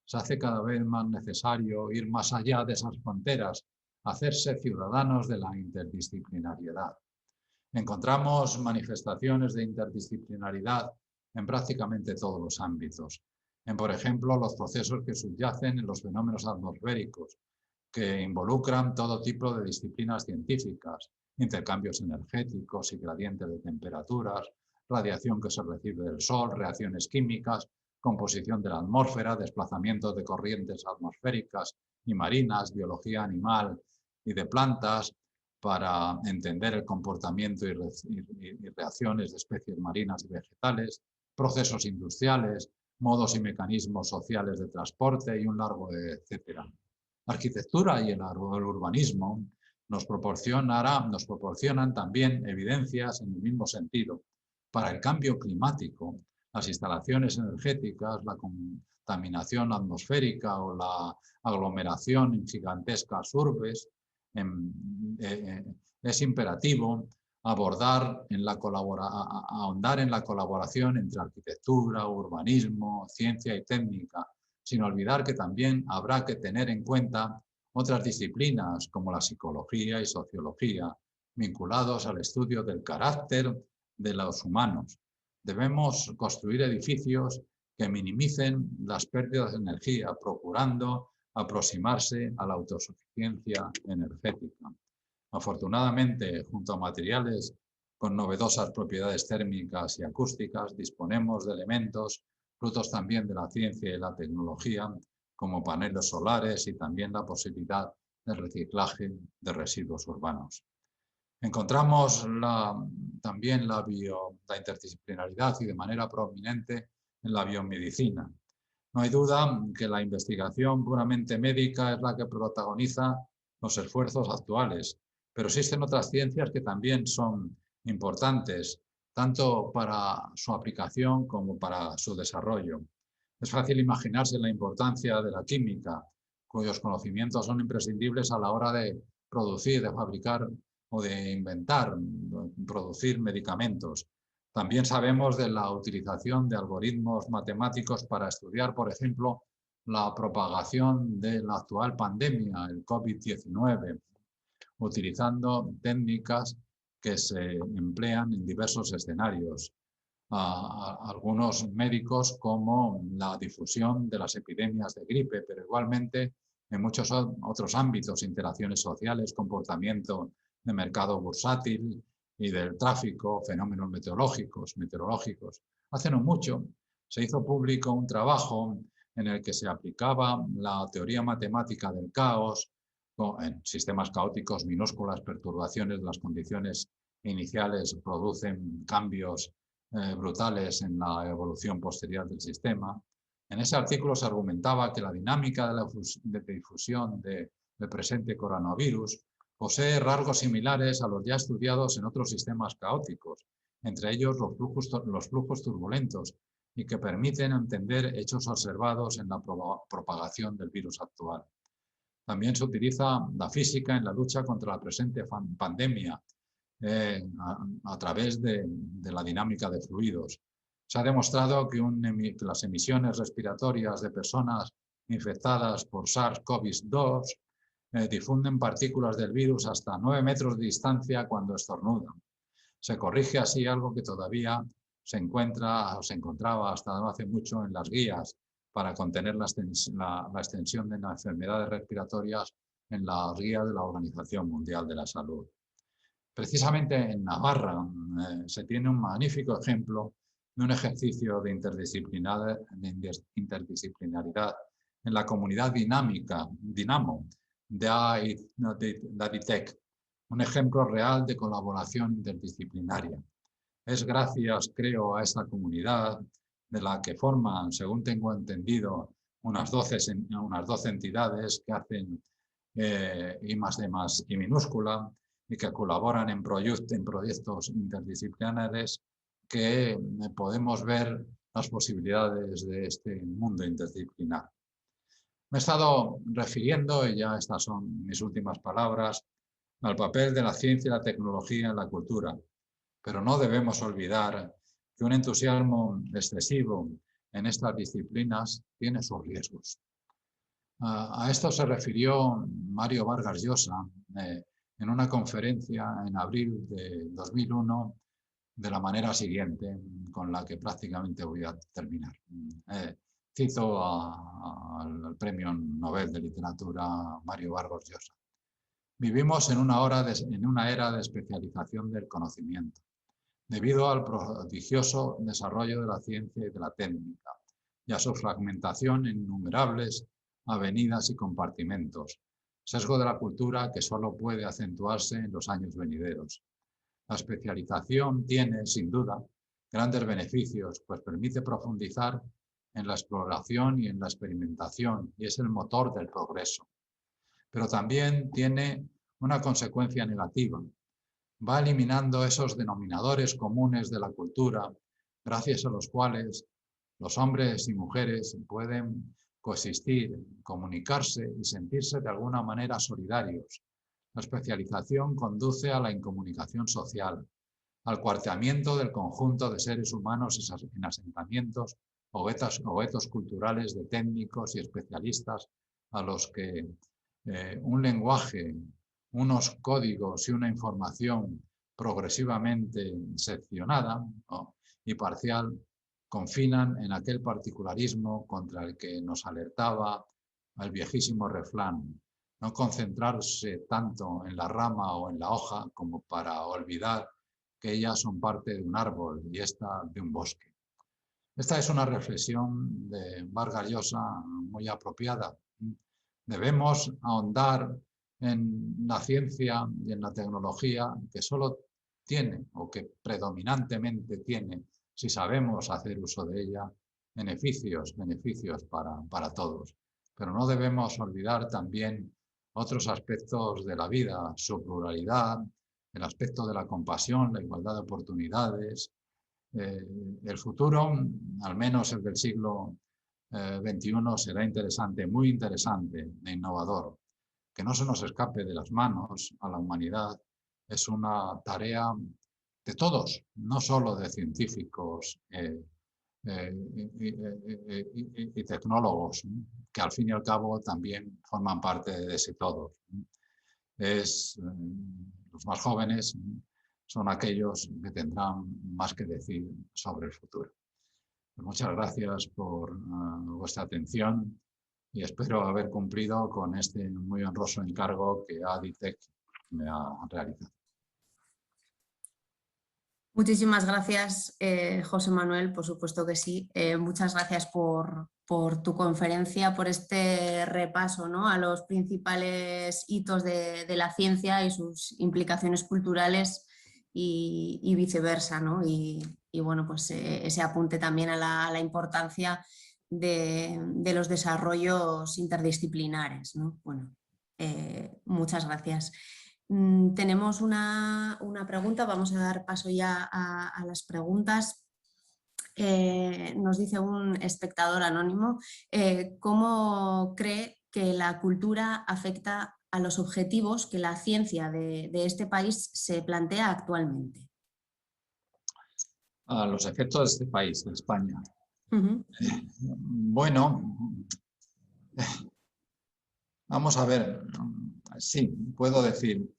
se hace cada vez más necesario ir más allá de esas fronteras, hacerse ciudadanos de la interdisciplinariedad. Encontramos manifestaciones de interdisciplinaridad en prácticamente todos los ámbitos. En, por ejemplo, los procesos que subyacen en los fenómenos atmosféricos, que involucran todo tipo de disciplinas científicas, intercambios energéticos y gradientes de temperaturas, radiación que se recibe del Sol, reacciones químicas, composición de la atmósfera, desplazamiento de corrientes atmosféricas y marinas, biología animal y de plantas, para entender el comportamiento y reacciones de especies marinas y vegetales, procesos industriales, modos y mecanismos sociales de transporte y un largo etcétera. La arquitectura y el urbanismo nos proporcionan también evidencias en el mismo sentido. Para el cambio climático, las instalaciones energéticas, la contaminación atmosférica o la aglomeración en gigantescas urbes, es imperativo ahondar en la colaboración entre arquitectura, urbanismo, ciencia y técnica, sin olvidar que también habrá que tener en cuenta otras disciplinas como la psicología y sociología, vinculados al estudio del carácter de los humanos. Debemos construir edificios que minimicen las pérdidas de energía, procurando aproximarse a la autosuficiencia energética. Afortunadamente, junto a materiales con novedosas propiedades térmicas y acústicas, disponemos de elementos frutos también de la ciencia y la tecnología, como paneles solares y también la posibilidad de reciclaje de residuos urbanos. Encontramos también la interdisciplinaridad y de manera prominente en la biomedicina. No hay duda que la investigación puramente médica es la que protagoniza los esfuerzos actuales, pero existen otras ciencias que también son importantes, tanto para su aplicación como para su desarrollo. Es fácil imaginarse la importancia de la química, cuyos conocimientos son imprescindibles a la hora de producir, de fabricar o de inventar, producir medicamentos. También sabemos de la utilización de algoritmos matemáticos para estudiar, por ejemplo, la propagación de la actual pandemia, el COVID-19, utilizando técnicas que se emplean en diversos escenarios. Algunos médicos como la difusión de las epidemias de gripe, pero igualmente en muchos otros ámbitos, interacciones sociales, comportamiento de mercado bursátil y del tráfico, fenómenos meteorológicos. Hace no mucho se hizo público un trabajo en el que se aplicaba la teoría matemática del caos en sistemas caóticos, minúsculas perturbaciones de las condiciones iniciales producen cambios brutales en la evolución posterior del sistema. En ese artículo se argumentaba que la dinámica de la difusión del presente coronavirus posee rasgos similares a los ya estudiados en otros sistemas caóticos, entre ellos los flujos turbulentos, y que permiten entender hechos observados en la propagación del virus actual. También se utiliza la física en la lucha contra la presente pandemia, a través de la dinámica de fluidos. Se ha demostrado que las emisiones respiratorias de personas infectadas por SARS-CoV-2 difunden partículas del virus hasta 9 metros de distancia cuando estornudan. Se corrige así algo que todavía se encontraba hasta no hace mucho en las guías para contener la extensión de las enfermedades respiratorias en las guías de la Organización Mundial de la Salud. Precisamente en Navarra se tiene un magnífico ejemplo de un ejercicio de interdisciplinaridad en la comunidad Dinamo de Aditec, un ejemplo real de colaboración interdisciplinaria. Es gracias, creo, a esta comunidad de la que forman, según tengo entendido, unas 12 entidades que hacen I+D+I minúscula, y que colaboran en proyectos interdisciplinares que podemos ver las posibilidades de este mundo interdisciplinar. Me he estado refiriendo, y ya estas son mis últimas palabras, al papel de la ciencia y la tecnología en la cultura, pero no debemos olvidar que un entusiasmo excesivo en estas disciplinas tiene sus riesgos. A esto se refirió Mario Vargas Llosa en una conferencia en abril de 2001 de la manera siguiente, con la que prácticamente voy a terminar. Cito al Premio Nobel de Literatura Mario Vargas Llosa. Vivimos en una era de especialización del conocimiento, debido al prodigioso desarrollo de la ciencia y de la técnica, y a su fragmentación en innumerables avenidas y compartimentos, sesgo de la cultura que solo puede acentuarse en los años venideros. La especialización tiene, sin duda, grandes beneficios, pues permite profundizar en la exploración y en la experimentación, y es el motor del progreso. Pero también tiene una consecuencia negativa. Va eliminando esos denominadores comunes de la cultura, gracias a los cuales los hombres y mujeres pueden coexistir, comunicarse y sentirse de alguna manera solidarios. La especialización conduce a la incomunicación social, al cuarteamiento del conjunto de seres humanos en asentamientos o guetos culturales de técnicos y especialistas a los que un lenguaje, unos códigos y una información progresivamente seccionada y parcial confinan en aquel particularismo contra el que nos alertaba el viejísimo refrán: no concentrarse tanto en la rama o en la hoja como para olvidar que ellas son parte de un árbol y esta de un bosque. Esta es una reflexión de Vargas Llosa muy apropiada. Debemos ahondar en la ciencia y en la tecnología que solo tiene, o que predominantemente tiene, si sabemos hacer uso de ella, beneficios para todos. Pero no debemos olvidar también otros aspectos de la vida, su pluralidad, el aspecto de la compasión, la igualdad de oportunidades. El futuro, al menos el del siglo XXI, será interesante, muy interesante e innovador. Que no se nos escape de las manos a la humanidad es una tarea de todos, no solo de científicos y tecnólogos, que al fin y al cabo también forman parte de ese todo. Los más jóvenes son aquellos que tendrán más que decir sobre el futuro. Muchas gracias por vuestra atención y espero haber cumplido con este muy honroso encargo que Aditec me ha realizado. Muchísimas gracias, José Manuel, por supuesto que sí. Muchas gracias por tu conferencia, por este repaso, ¿no?, a los principales hitos de la ciencia y sus implicaciones culturales y viceversa, ¿no? Y bueno, pues ese apunte también a la importancia de los desarrollos interdisciplinares, ¿no? Bueno, muchas gracias. Tenemos una pregunta, vamos a dar paso ya a las preguntas. Nos dice un espectador anónimo, ¿cómo cree que la cultura afecta a los objetivos que la ciencia de este país se plantea actualmente? A los efectos de este país, de España. Bueno, vamos a ver. Sí, puedo decir,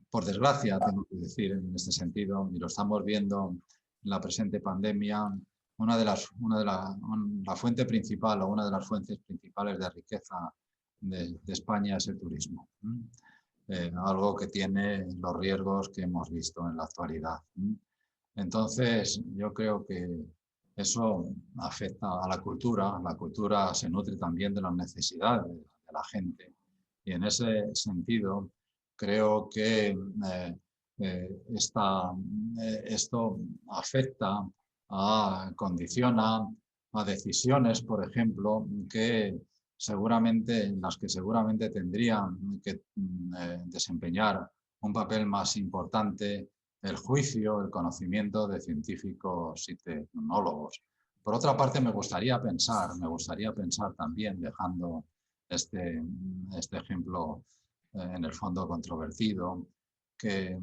por desgracia, tengo que decir en este sentido, y lo estamos viendo en la presente pandemia, la fuente principal o una de las fuentes principales de riqueza de España es el turismo. Algo que tiene los riesgos que hemos visto en la actualidad. Entonces, yo creo que eso afecta a la cultura se nutre también de las necesidades de la gente y en ese sentido creo que esto afecta, condiciona a decisiones, por ejemplo, en las que seguramente tendrían que desempeñar un papel más importante el juicio, el conocimiento de científicos y tecnólogos. Por otra parte, me gustaría pensar también, dejando este ejemplo en el fondo controvertido, que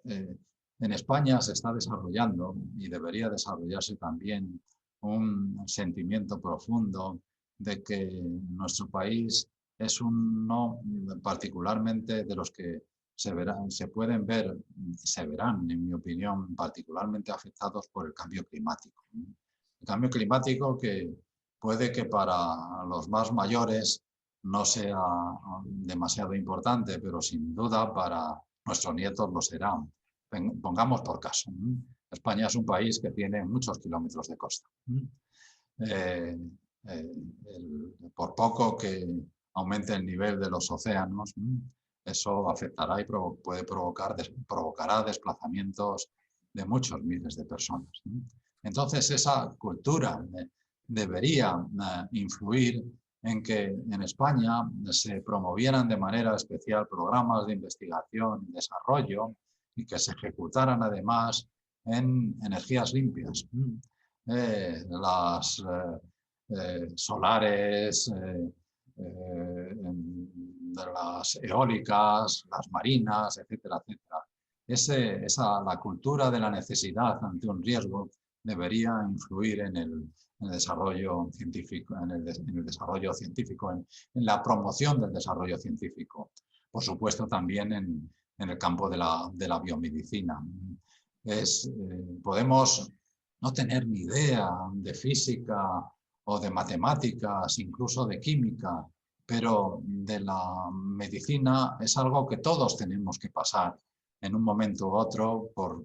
en España se está desarrollando y debería desarrollarse también un sentimiento profundo de que nuestro país es uno particularmente de los que se verán, en mi opinión, particularmente afectados por el cambio climático. El cambio climático que puede que para los más mayores no sea demasiado importante, pero sin duda para nuestros nietos lo será. Pongamos por caso. España es un país que tiene muchos kilómetros de costa. Por poco que aumente el nivel de los océanos, eso afectará y provocará desplazamientos de muchos miles de personas. Entonces esa cultura debería influir en que en España se promovieran de manera especial programas de investigación y desarrollo y que se ejecutaran además en energías limpias. Las solares, de las eólicas, las marinas, etcétera, etcétera. La cultura de la necesidad ante un riesgo debería influir en el desarrollo científico, en la promoción del desarrollo científico. Por supuesto, también en el campo de la biomedicina. Podemos no tener ni idea de física o de matemáticas, incluso de química, pero de la medicina es algo que todos tenemos que pasar en un momento u otro por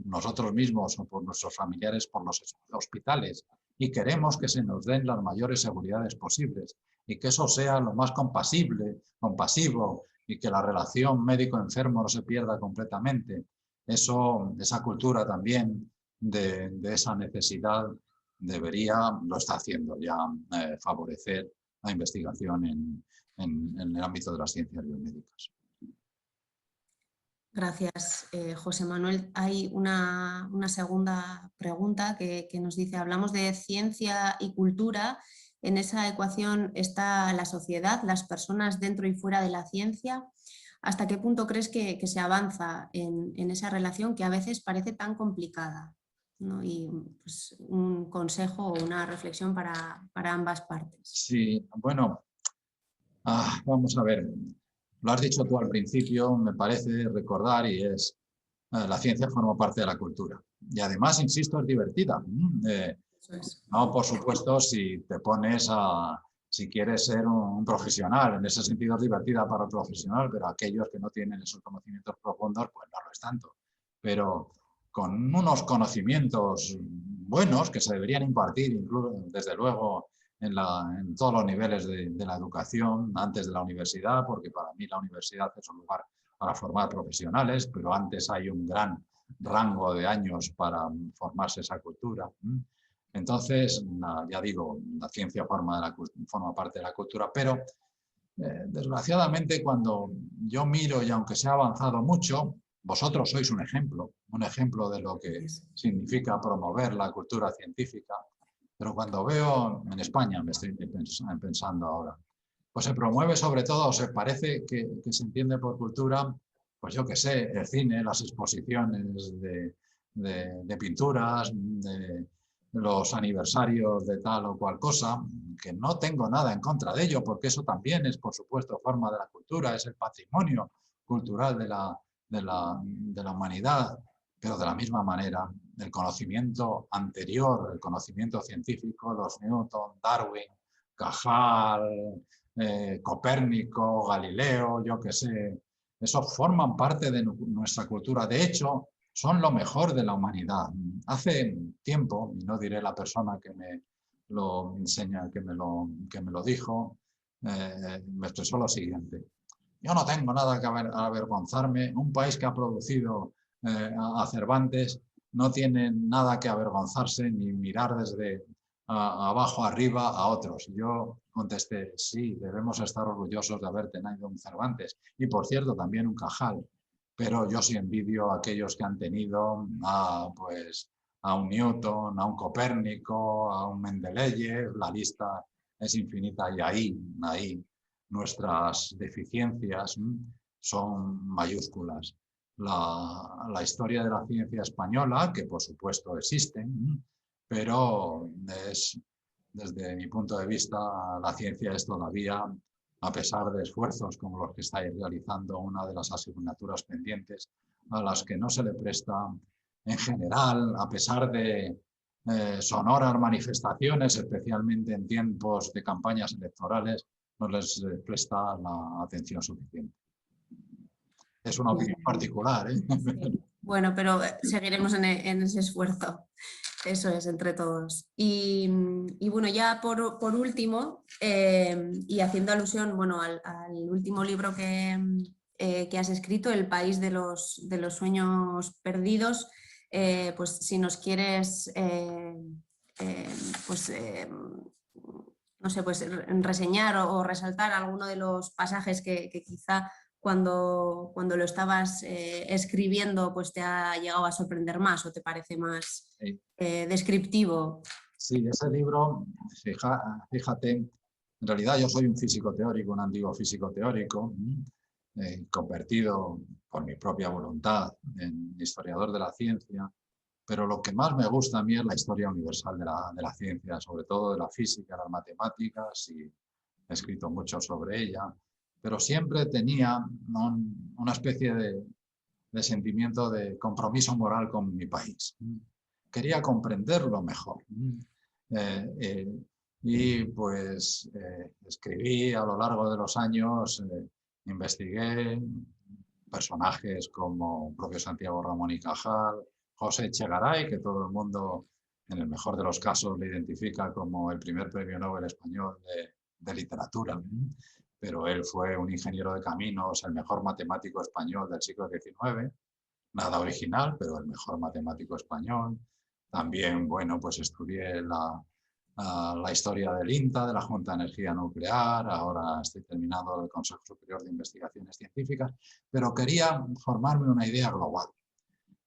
nosotros mismos o por nuestros familiares por los hospitales, y queremos que se nos den las mayores seguridades posibles y que eso sea lo más compasivo y que la relación médico-enfermo no se pierda completamente. Esa cultura también de esa necesidad lo está haciendo ya, favorecer la investigación en el ámbito de las ciencias biomédicas. Gracias, José Manuel. Hay una segunda pregunta que nos dice, hablamos de ciencia y cultura. En esa ecuación está la sociedad, las personas dentro y fuera de la ciencia. ¿Hasta qué punto crees que se avanza en esa relación que a veces parece tan complicada? ¿No? Y pues, un consejo o una reflexión para ambas partes. Sí, bueno, vamos a ver. Lo has dicho tú al principio, me parece recordar, y es la ciencia forma parte de la cultura. Y además, insisto, es divertida. Eso es. No, por supuesto, si quieres ser un profesional, en ese sentido es divertida para el profesional, pero aquellos que no tienen esos conocimientos profundos, pues no lo es tanto. Pero con unos conocimientos buenos que se deberían impartir, incluso, desde luego, en todos los niveles de la educación, antes de la universidad, porque para mí la universidad es un lugar para formar profesionales, pero antes hay un gran rango de años para formarse esa cultura. Entonces, ya digo, la ciencia forma parte de la cultura, pero desgraciadamente cuando yo miro, y aunque se ha avanzado mucho, vosotros sois un ejemplo de lo que significa promover la cultura científica, pero cuando veo en España, me estoy pensando ahora, pues se promueve sobre todo, se parece que se entiende por cultura, pues yo qué sé, el cine, las exposiciones de pinturas, de los aniversarios de tal o cual cosa, que no tengo nada en contra de ello, porque eso también es, por supuesto, forma de la cultura, es el patrimonio cultural de la humanidad, pero de la misma manera, el conocimiento anterior, el conocimiento científico, los Newton, Darwin, Cajal, Copérnico, Galileo, yo qué sé, eso forman parte de nuestra cultura. De hecho, son lo mejor de la humanidad. Hace tiempo, y no diré la persona que me lo enseña, que me lo dijo, me expresó lo siguiente: yo no tengo nada que avergonzarme. Un país que ha producido a Cervantes no tiene nada que avergonzarse ni mirar desde abajo arriba a otros. Yo contesté, sí, debemos estar orgullosos de haber tenido un Cervantes y, por cierto, también un Cajal, pero yo sí envidio a aquellos que han tenido a un Newton, a un Copérnico, a un Mendeleev. La lista es infinita y ahí nuestras deficiencias son mayúsculas. La historia de la ciencia española, que por supuesto existe, pero desde mi punto de vista, la ciencia es todavía, a pesar de esfuerzos como los que estáis realizando, una de las asignaturas pendientes a las que no se le presta, en general, a pesar de sonoras manifestaciones, especialmente en tiempos de campañas electorales, no les presta la atención suficiente. Es una opinión particular, ¿eh? Sí. Bueno, pero seguiremos en ese esfuerzo. Eso es, entre todos. Y bueno, ya por último, y haciendo alusión, bueno, al último libro que que has escrito, El país de los sueños perdidos, pues si nos quieres pues, no sé, pues reseñar o resaltar alguno de los pasajes que quizá cuando lo estabas escribiendo pues te ha llegado a sorprender más o te parece más descriptivo. Sí, ese libro, fíjate, en realidad yo soy un físico teórico, un antiguo físico teórico, convertido por mi propia voluntad en historiador de la ciencia, pero lo que más me gusta a mí es la historia universal de la ciencia, sobre todo de la física, las matemáticas, y he escrito mucho sobre ella, pero siempre tenía una especie de sentimiento de compromiso moral con mi país. Quería comprenderlo mejor. Y pues escribí a lo largo de los años, investigué personajes como el propio Santiago Ramón y Cajal, José Echegaray, que todo el mundo, en el mejor de los casos, le identifica como el primer premio Nobel español de literatura. Pero él fue un ingeniero de caminos, el mejor matemático español del siglo XIX, nada original, pero el mejor matemático español. También, bueno, pues estudié la historia del INTA, de la Junta de Energía Nuclear, ahora estoy terminando el Consejo Superior de Investigaciones Científicas, pero quería formarme una idea global.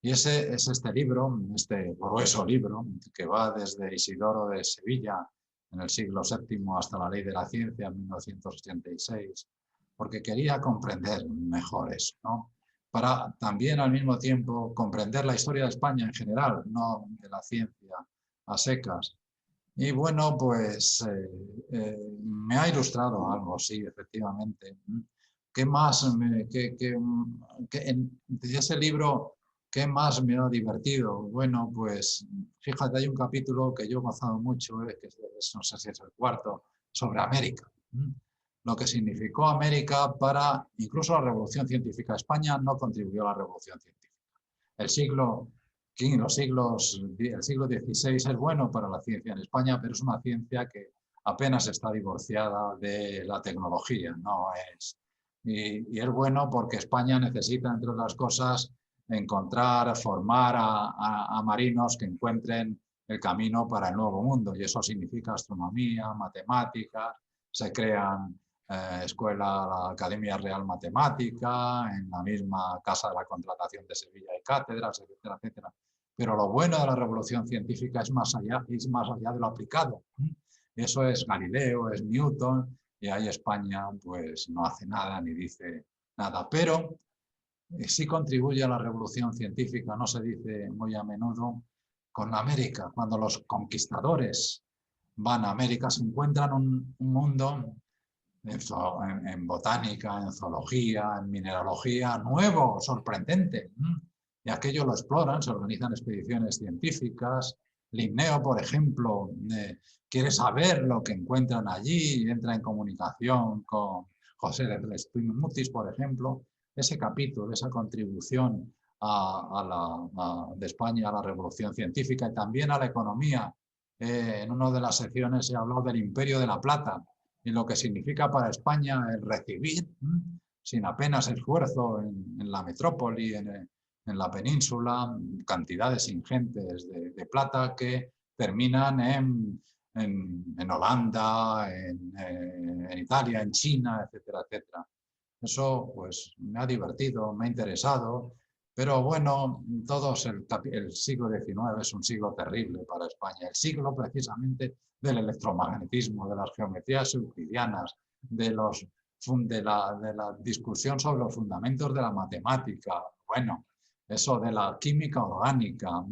Y ese es este libro, este grueso libro, que va desde Isidoro de Sevilla, en el siglo VII, hasta la Ley de la Ciencia, en 1986, porque quería comprender mejor eso, ¿no? Para también al mismo tiempo comprender la historia de España en general, no de la ciencia a secas. Y bueno, pues me ha ilustrado algo, sí, efectivamente. ¿Qué más, de ese libro, qué más me ha divertido? Bueno, pues fíjate, hay un capítulo que yo he gozado mucho, que no sé si es el cuarto, sobre América. Lo que significó América para incluso la revolución científica. España no contribuyó a la revolución científica. El siglo XVI es bueno para la ciencia en España, pero es una ciencia que apenas está divorciada de la tecnología. No es. Y es bueno porque España necesita, entre otras cosas, formar a marinos que encuentren el camino para el nuevo mundo. Y eso significa astronomía, matemáticas, se crean la Academia Real Matemática, en la misma Casa de la Contratación de Sevilla hay cátedras, etcétera, etcétera. Pero lo bueno de la revolución científica es más allá de lo aplicado. Eso es Galileo, es Newton, y ahí España pues no hace nada ni dice nada. Pero sí contribuye a la revolución científica, no se dice muy a menudo, con América. Cuando los conquistadores van a América se encuentran un mundo en botánica, en zoología, en mineralogía, nuevo, sorprendente. Y aquello lo exploran, se organizan expediciones científicas. Linneo, por ejemplo, quiere saber lo que encuentran allí y entra en comunicación con José de Mutis, por ejemplo. Ese capítulo, esa contribución de España a la revolución científica y también a la economía. En una de las secciones se ha hablado del Imperio de la Plata, y lo que significa para España el recibir, sin apenas esfuerzo en la metrópoli, en la península, cantidades ingentes de plata que terminan en Holanda, en Italia, en China, etcétera, etcétera. Eso pues me ha divertido, me ha interesado, pero bueno, el siglo XIX es un siglo terrible para España, el siglo precisamente del electromagnetismo, de las geometrías euclidianas, de la discusión sobre los fundamentos de la matemática, bueno, eso de la química orgánica,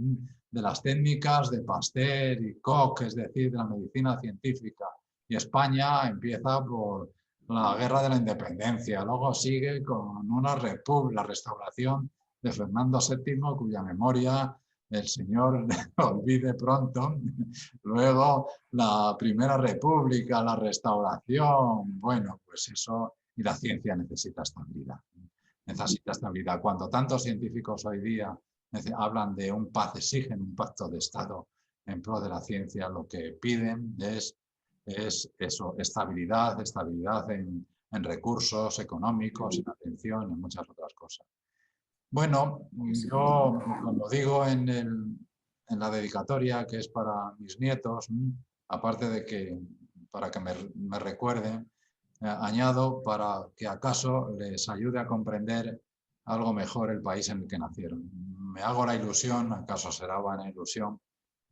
de las técnicas de Pasteur y Koch, es decir, de la medicina científica. Y España empieza por la guerra de la independencia, luego sigue con la restauración de Fernando VII, cuya memoria el señor olvide pronto, luego la Primera República, la restauración, bueno, pues eso, y la ciencia necesita estabilidad. Necesita estabilidad. Cuando tantos científicos hoy día hablan de un exigen un pacto de Estado en pro de la ciencia, lo que piden es eso, estabilidad en en recursos económicos, en atención, en muchas otras cosas. Bueno, yo, como digo en la dedicatoria, que es para mis nietos, aparte de que para que me recuerden, añado para que acaso les ayude a comprender algo mejor el país en el que nacieron. Me hago la ilusión, acaso será una ilusión,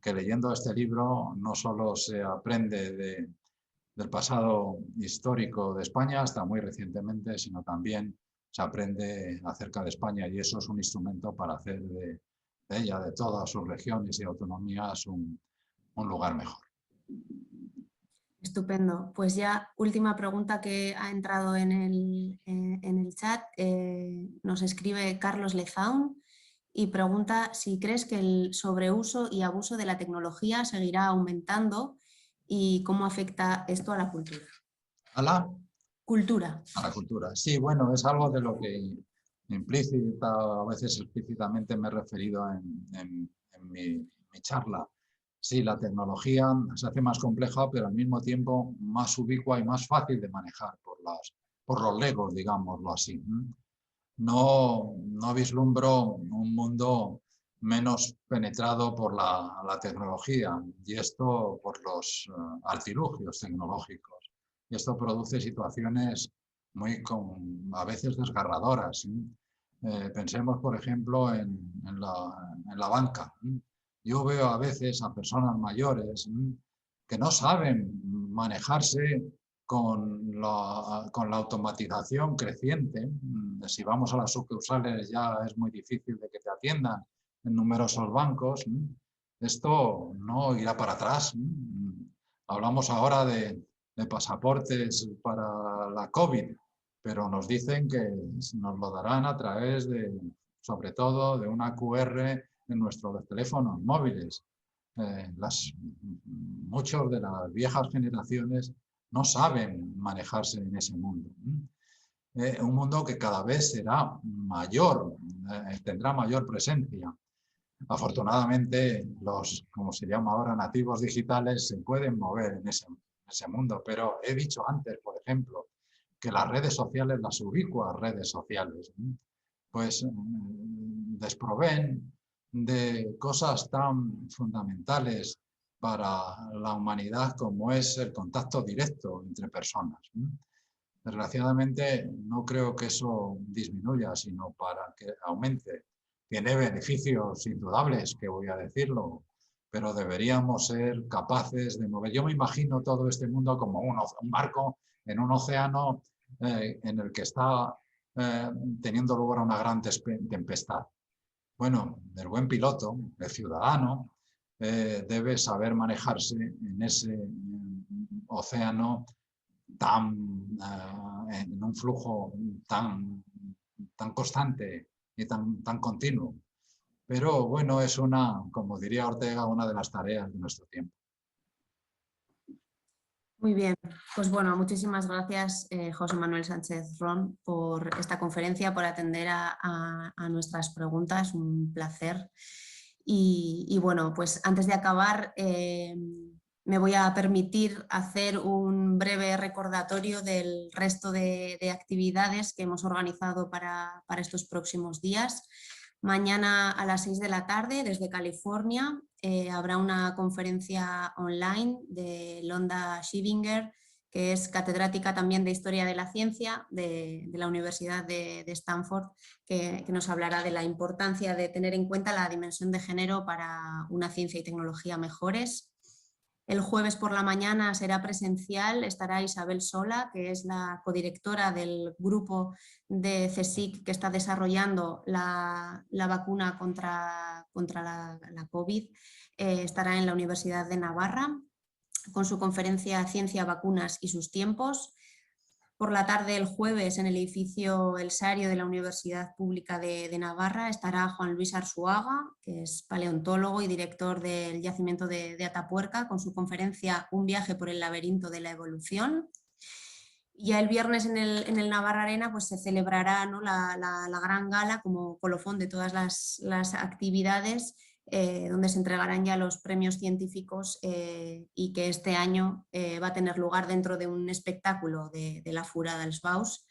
que leyendo este libro no solo se aprende del pasado histórico de España hasta muy recientemente, sino también se aprende acerca de España, y eso es un instrumento para hacer de ella, de todas sus regiones y autonomías, un lugar mejor. Estupendo. Pues ya última pregunta que ha entrado en el chat. Nos escribe Carlos Lezaun y pregunta si crees que el sobreuso y abuso de la tecnología seguirá aumentando y cómo afecta esto a la cultura. ¿A la? Cultura. A la cultura. Sí, bueno, es algo de lo que implícita, a veces explícitamente me he referido en mi charla. Sí, la tecnología se hace más compleja, pero al mismo tiempo más ubicua y más fácil de manejar por los legos, digámoslo así. No vislumbro un mundo menos penetrado por la tecnología, y esto por los artilugios tecnológicos. Y esto produce situaciones a veces desgarradoras. Pensemos, por ejemplo, en la banca. Yo veo a veces a personas mayores que no saben manejarse con la automatización creciente. Si vamos a las sucursales ya es muy difícil de que te atiendan en numerosos bancos. Esto no irá para atrás. Hablamos ahora de pasaportes para la COVID, pero nos dicen que nos lo darán a través sobre todo, de una QR en nuestros teléfonos móviles. Muchos de las viejas generaciones no saben manejarse en ese mundo. Un mundo que cada vez será mayor, tendrá mayor presencia. Afortunadamente, como se llama ahora, nativos digitales, se pueden mover en ese mundo, pero he dicho antes, por ejemplo, que las redes sociales, las ubicuas redes sociales, pues desproveen de cosas tan fundamentales para la humanidad como es el contacto directo entre personas. Desgraciadamente no creo que eso disminuya, sino para que aumente. Tiene beneficios indudables, que voy a decirlo, pero deberíamos ser capaces de mover. Yo me imagino todo este mundo como un barco en un océano en el que está teniendo lugar una gran tempestad. Bueno, el buen piloto, el ciudadano, debe saber manejarse en ese océano en un flujo tan constante y tan continuo. Pero bueno, es como diría Ortega, una de las tareas de nuestro tiempo. Muy bien, pues bueno, muchísimas gracias José Manuel Sánchez Ron por esta conferencia, por atender a nuestras preguntas, un placer. Y bueno, pues antes de acabar me voy a permitir hacer un breve recordatorio del resto de actividades que hemos organizado para estos próximos días. Mañana a las 6 de la tarde, desde California, habrá una conferencia online de Londa Schivinger, que es catedrática también de Historia de la Ciencia de la Universidad de Stanford, que nos hablará de la importancia de tener en cuenta la dimensión de género para una ciencia y tecnología mejores. El jueves por la mañana será presencial, estará Isabel Sola, que es la codirectora del grupo de CSIC que está desarrollando la vacuna contra la COVID. Estará en la Universidad de Navarra con su conferencia Ciencia, Vacunas y sus tiempos. Por la tarde, el jueves, en el edificio El Sario de la Universidad Pública de Navarra, estará Juan Luis Arzuaga, que es paleontólogo y director del yacimiento de Atapuerca, con su conferencia Un viaje por el laberinto de la evolución. Y ya el viernes en el Navarra Arena pues se celebrará, ¿no?, la gran gala como colofón de todas las actividades, donde se entregarán ya los premios científicos y que este año va a tener lugar dentro de un espectáculo de la Fura dels Baus.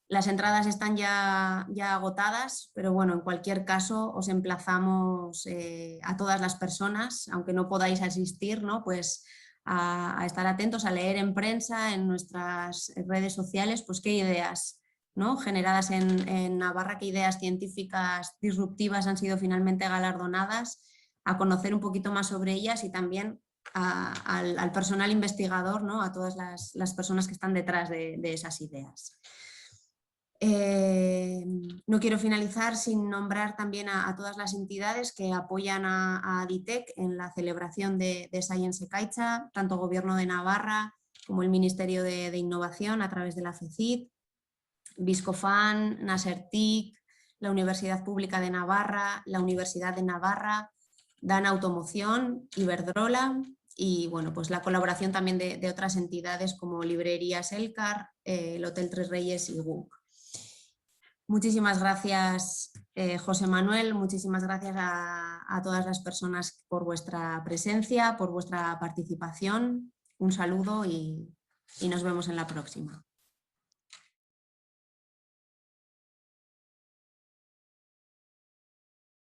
Las entradas están ya agotadas, pero bueno, en cualquier caso os emplazamos a todas las personas, aunque no podáis asistir, ¿no? Pues a estar atentos, a leer en prensa, en nuestras redes sociales, pues qué ideas, ¿no? Generadas en Navarra, qué ideas científicas disruptivas han sido finalmente galardonadas, a conocer un poquito más sobre ellas y también al personal investigador, ¿no? A todas las personas que están detrás de esas ideas. No quiero finalizar sin nombrar también a todas las entidades que apoyan a Aditec en la celebración de Science Caixa, tanto Gobierno de Navarra como el Ministerio de Innovación a través de la FECIT, Viscofan, Nasertic, la Universidad Pública de Navarra, la Universidad de Navarra, Dan Automoción, Iberdrola y bueno, pues la colaboración también de otras entidades como Librerías Elcar, el Hotel Tres Reyes y GUC. Muchísimas gracias, José Manuel, muchísimas gracias a todas las personas por vuestra presencia, por vuestra participación. Un saludo y nos vemos en la próxima.